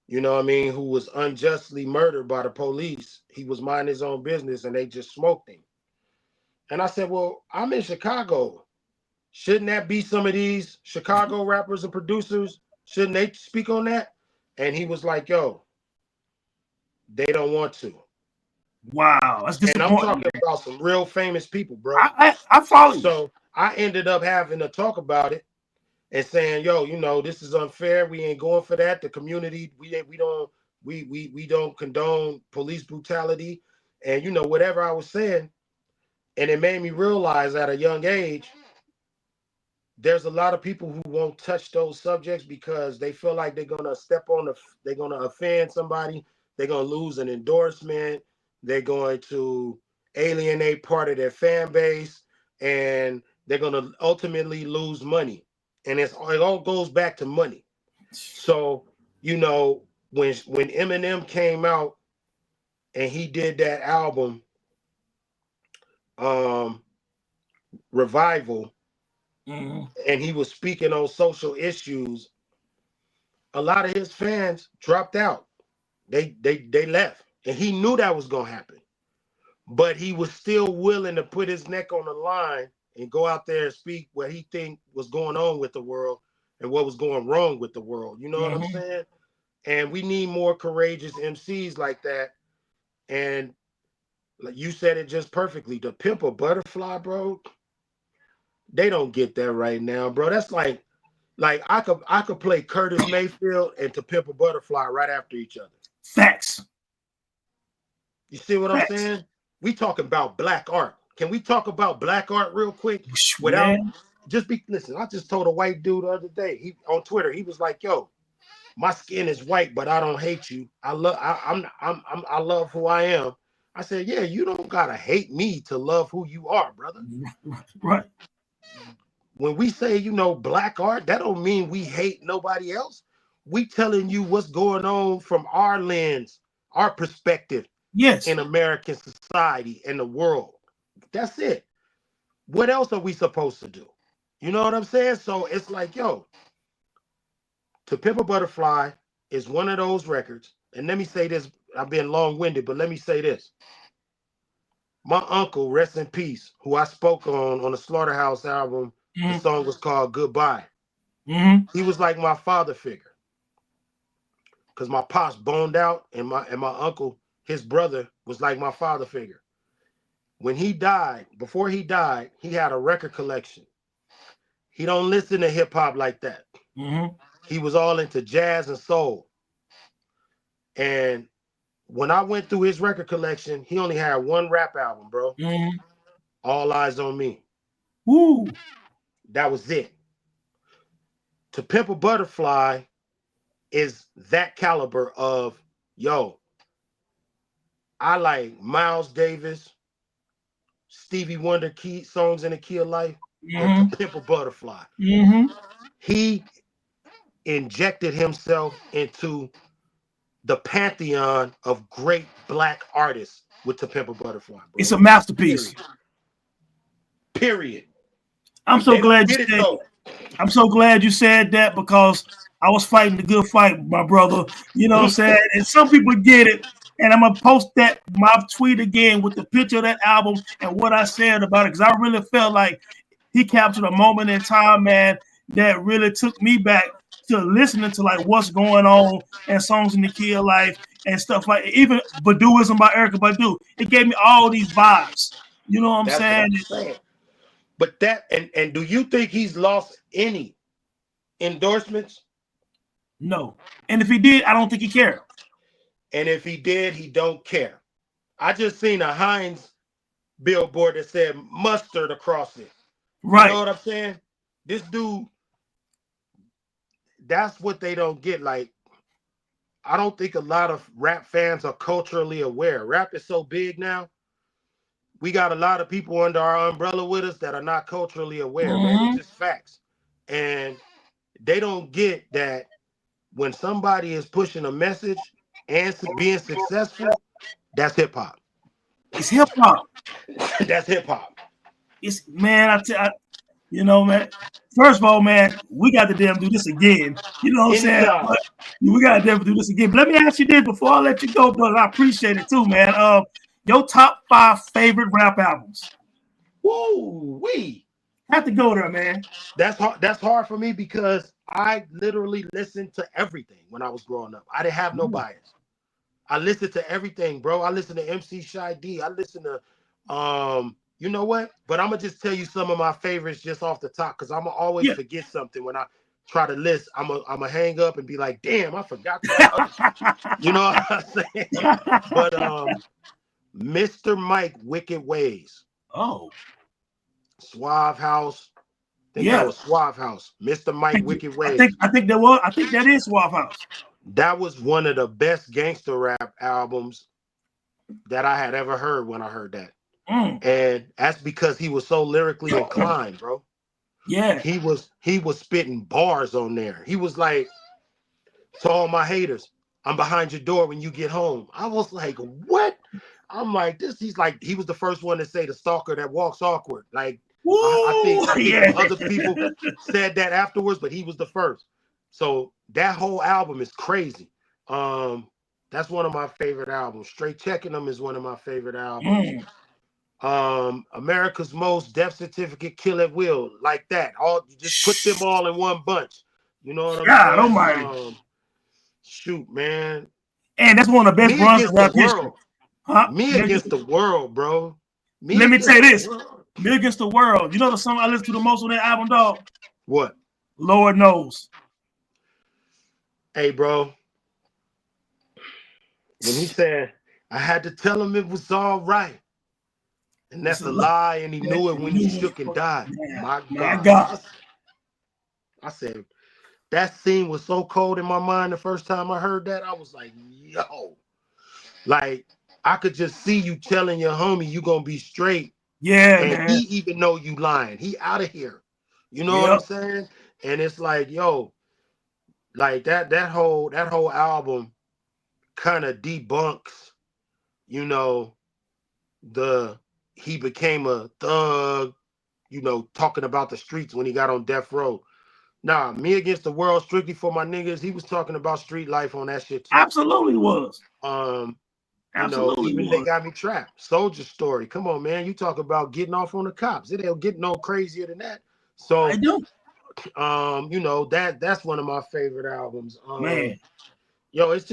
you know what I mean, who was unjustly murdered by the police. He was minding his own business and they just smoked him. And I said, well, I'm in Chicago. Shouldn't that be some of these Chicago rappers and producers? Shouldn't they speak on that? And he was like, yo, they don't want to. Wow, that's disappointing. And I'm talking about some real famous people, bro. I follow you. So I ended up having to talk about it and saying, yo, this is unfair. We ain't going for that. The community, we don't condone police brutality. And whatever I was saying. And it made me realize at a young age, there's a lot of people who won't touch those subjects because they feel like they're gonna they're gonna offend somebody, they're gonna lose an endorsement, they're going to alienate part of their fan base, and they're gonna ultimately lose money. And it all goes back to money. So, when Eminem came out and he did that album, Revival, and he was speaking on social issues, a lot of his fans dropped out. They left, and he knew that was gonna happen, but he was still willing to put his neck on the line and go out there and speak what he think was going on with the world and what was going wrong with the world. You know what I'm saying? And we need more courageous MCs like that. And like you said it just perfectly, to Pimp a Butterfly, bro. They don't get that right now, bro. That's like I could play Curtis Mayfield and To Pimp a Butterfly right after each other. Facts. You see what I'm saying? We talking about black art. Can we talk about black art real quick? Listen, I just told a white dude the other day, on Twitter, he was like, yo, my skin is white, but I don't hate you. I love who I am. I said, yeah, you don't gotta hate me to love who you are, brother. Right. When we say, black art, that don't mean we hate nobody else. We telling you what's going on from our lens, our perspective in American society and the world. That's it. What else are we supposed to do? You know what I'm saying? So it's like, yo, To Pimp a Butterfly is one of those records. And let me say this, I've been long-winded, but let me say this. My uncle, rest in peace, who I spoke on the Slaughterhouse album, the song was called Goodbye. He was like my father figure. Because my pops boned out, and my uncle, his brother, was like my father figure. When he died, before he died, he had a record collection. He don't listen to hip-hop like that. He was all into jazz and soul. And when I went through his record collection, he only had one rap album, bro. All Eyes on Me. Woo. That was it. To Pimp a Butterfly is that caliber of, yo, I like Miles Davis, Stevie Wonder songs in the Key of Life, and To Pimp a Butterfly. He injected himself into the pantheon of great black artists with To Pimp a Butterfly. Bro. It's a masterpiece. Period. I'm so glad you said. I'm so glad you said that, because I was fighting the good fight, my brother. You know what I'm saying? And some people get it. And I'm gonna post my tweet again with the picture of that album and what I said about it, because I really felt like he captured a moment in time, man, that really took me back to listening to like what's going on and songs in the Key of Life. and stuff like even Baduism by Erykah Badu. It gave me all these vibes. You know what I'm That's what I'm saying? saying. But that and do you think he's lost any endorsements? No. And if he did, I don't think he cared. And if he did, he don't care. I just seen a Heinz billboard that said mustard across it. You know Right. what I'm saying? This dude, that's what they don't get. Like, I don't think a lot of rap fans are culturally aware. Rap is so big now. We got a lot of people under our umbrella with us that are not culturally aware, man. It's Mm-hmm. just facts. And they don't get that when somebody is pushing a message and being successful, that's hip hop. It's hip hop. That's hip hop. It's man, you know, man. First of all, man, we got to damn do this again. You know what I'm saying? Anytime. But we got to damn do this again. But let me ask you this before I let you go, brother. I appreciate it too, man. Your top 5 favorite rap albums. Woo wee. Have to go there, man. That's hard. That's hard for me because I literally listened to everything when I was growing up. I didn't have no Ooh. bias. I listened to everything, bro. I listened to MC Shy D. I listened to you know what? But I'm gonna just tell you some of my favorites just off the top because I'm gonna always Yeah. forget something when I try to list. I'm gonna hang up and be like, damn, I forgot that other shit. You know what I'm saying? But Mr. Mike Wicked Ways, Oh, Suave House. I think that yeah. was Suave House. Mr. Mike Wicked Ways. I think that is Swap House. That was one of the best gangster rap albums that I had ever heard when I heard that. Mm. And that's because he was so lyrically inclined, bro. Yeah. He was spitting bars on there. He was like, to all my haters, I'm behind your door when you get home. I was like, what? I'm like, this. He's like, he was the first one to say the stalker that walks awkward. Like, I think Woo! I think Yeah. some other people said that afterwards, but he was the first. So that whole album is crazy. That's one of my favorite albums. Straight Checking Them is one of my favorite albums. Mm. America's Most, Death Certificate, Kill at Will, like that. All just put them all in one bunch. You know what I'm God saying? almighty. Shoot, man. And that's one of the best Me runs in against the rap history. world. Huh? Me against the world, bro. Me Let me tell against you the this. world. Me Against the World. You know the song I listen to the most on that album, dog? What? Lord Knows. Hey, bro. When he said, I had to tell him it was all right. And It's that's a a lot. lie, and he knew it when he shook and died. Man, My my God. God. I said, that scene was so cold in my mind the first time I heard that. I was like, yo. Like, I could just see you telling your homie you gonna be straight. Yeah, And he man. even know you lying. He out of here. You know what I'm Yep. saying? And it's like, yo, like that whole album kind of debunks, you know, the he became a thug, talking about the streets when he got on death row. Nah, Me Against the World, strictly for my niggas, he was talking about street life on that shit too. Absolutely was. Um, Absolutely even They was. Got Me Trapped, Soldier Story. Come on, man. You talk about getting off on the cops. It ain't getting no crazier than that. I So, do. that's one of my favorite albums. Man. Yo, it's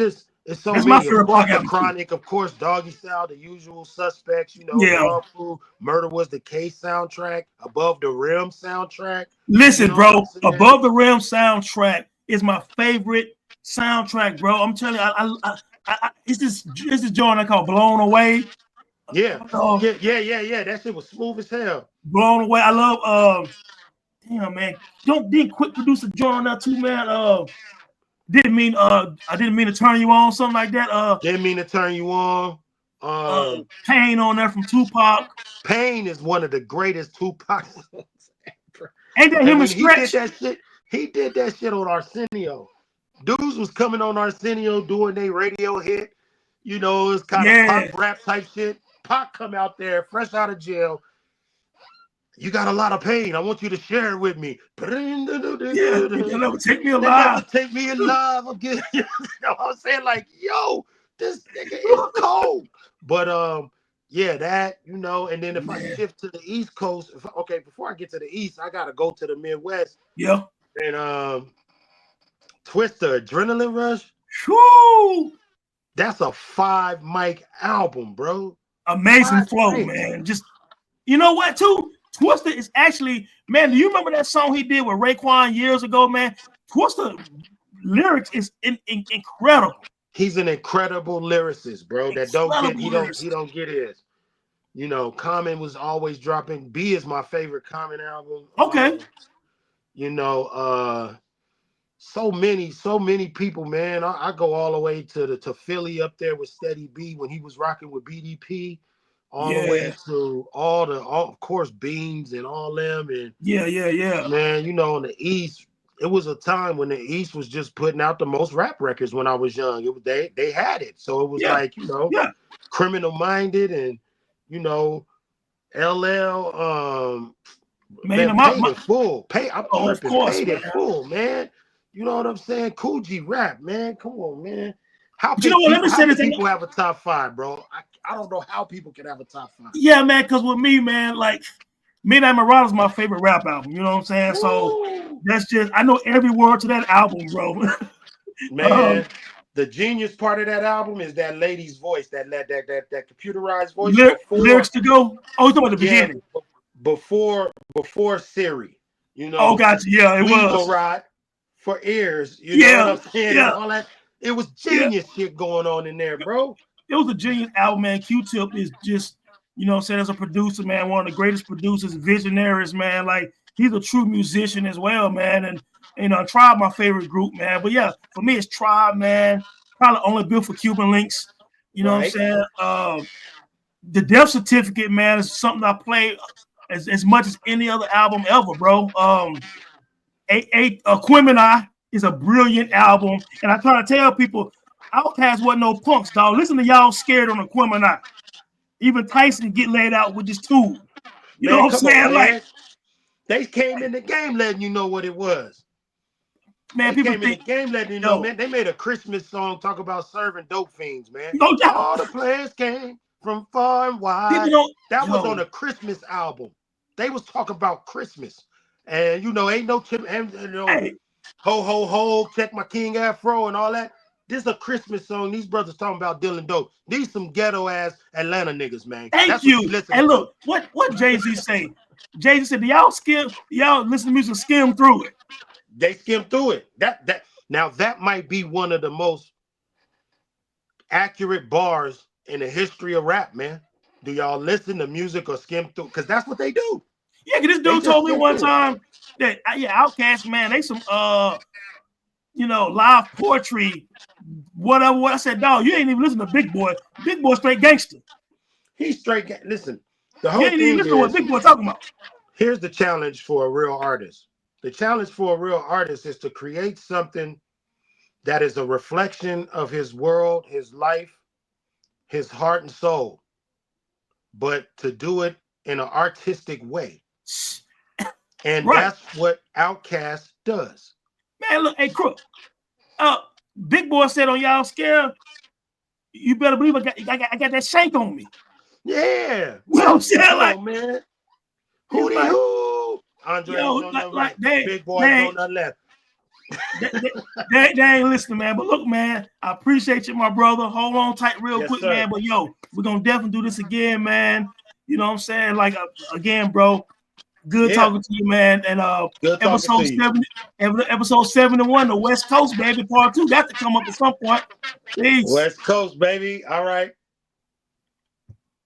so That's my many. Of favorite course, Park The album too. Chronic, of course, Doggy Style, The Usual Suspects, Yeah. Dog Food, Murder Was the Case soundtrack, Above the Rim soundtrack. You Listen, know what I'm bro. saying? Above the Rim soundtrack is my favorite soundtrack, bro. I'm telling you, it's this joint I call Blown Away. Yeah, Uh, yeah. That shit was smooth as hell. Blown Away. I love damn man. Didn't Quick produce a joint on that too, man. I didn't mean to turn you on, something like that. Didn't mean to turn you on. Pain on there from Tupac. Pain is one of the greatest Tupac songs ever. Ain't that And him and when Stretch? he did that shit on Arsenio. Dudes was coming on Arsenio doing their radio hit. It's kind of pop Yeah. rap type shit. Pac come out there fresh out of jail. You got a lot of pain. I want you to share it with me. Yeah. You'll never take me They never alive. take me in love again. I'm saying, like, yo, this nigga is cold. But yeah, that, and then if I Man. shift to the East Coast, before I get to the East, I gotta go to the Midwest. Yeah. And Twister, Adrenaline Rush. Whoo! That's a 5 mic album, bro. Amazing 5 flow, mics. man. Just you know what, too? Twista is actually, man. Do you remember that song he did with Raekwon years ago, man? Twista lyrics is incredible. He's an incredible lyricist, bro. That don't get Incredible he don't lyrics. he don't get his. You know, Common was always dropping. B is my favorite Common album. Okay. You know, so many people, man. I go all the way to Philly up there with Steady B when he was rocking with BDP, all the way Yeah. to of course Beans and all them. And Yeah. man, you know, in the East, it was a time when the East was just putting out the most rap records when I was young. It was they had it. So it was Yeah. like, you know, Yeah. Criminal Minded and you know, LL Man, man, paid in full. I'm oh, of tripping, course, paid man. in full, man. You know what I'm saying? Coogee rap, man. Come on, man. But you know what? Let me How say can this. people have a top 5, bro? I don't know how people can have a top 5. Yeah, man, because with me, man, like Midnight Marauders is my favorite rap album. You know what I'm saying? So Woo! that's just I know every word to that album, bro. Man, the genius part of that album is that lady's voice, that computerized voice before, lyrics to go. Oh, you talking about the yeah, beginning? before Siri. You Oh, know, gotcha. Yeah, it we was. Marat for ears. You know what Yeah, I'm saying, and yeah, all that. It was yeah. genius shit going on in there, bro. It was a genius album, man. Q-Tip is just, you know what I'm saying, as a producer, man, one of the greatest producers, visionaries, man. Like, he's a true musician as well, man. And, you know, Tribe, my favorite group, man. But yeah, for me, it's Tribe, man. Probably only built for Cuban links. You know what I'm Right. saying? The Death Certificate, man, is something I play as much as any other album ever, bro. Aquemini is a brilliant album. And I try to tell people, Outkast wasn't no punks, dog. Listen to Y'all Scared on Aquemini. Even Tyson get laid out with this tool. You know Man, what I'm come on, saying? Like, man. They came in the game letting you know what it was. man, They people came in the think, game letting you know, yo, man. They made a Christmas song talk about serving dope fiends, man. no doubt. All the players came from far and People wide. don't, That was on yo, a Christmas album. They was talking about Christmas. And you know, ain't no chip and you know, hey, ho ho ho, check my King Afro and all that. This is a Christmas song. These brothers talking about dealing dope. These some ghetto ass Atlanta niggas, man. thank That's what you you. listening And to. look, what Jay-Z say? Jay-Z said, y'all listen to music, skim through it. They skimmed through it. That now that might be one of the most accurate bars in the history of rap, man. Do y'all listen to music or skim through? Because that's what they do. Yeah, cause this They dude just told me skim one through it. time that Outkast, man, they some you know, live poetry, whatever. What I said, dog, you ain't even listen to Big Boy. Big Boy straight gangster. He's straight. Listen, the You whole ain't even thing listen to what is Big Boy talking about. here's the challenge for a real artist. The challenge for a real artist is to create something that is a reflection of his world, his life, his heart and soul, but to do it in an artistic way. And Right. that's what Outkast does. Man, look, hey, Crook. Uh, Big Boy said on Y'all Scared, you better believe I got that shank on me. Yeah. You know what I'm saying? Come Like, on, man. it's Hootie like, hoo. Andre yo, was on the like right. Big boys they, on the left. they, they ain't listening, man. But look, man, I appreciate you, my brother. Hold on tight real Yes, quick, sir. man. But yo, we're gonna definitely do this again, man. You know what I'm saying? Like again, bro. Good Yeah. talking to you, man. And Good talking episode to you. 70, episode 71, the West Coast, baby, part 2. Got to come up at some point. Peace. West Coast, baby. All right.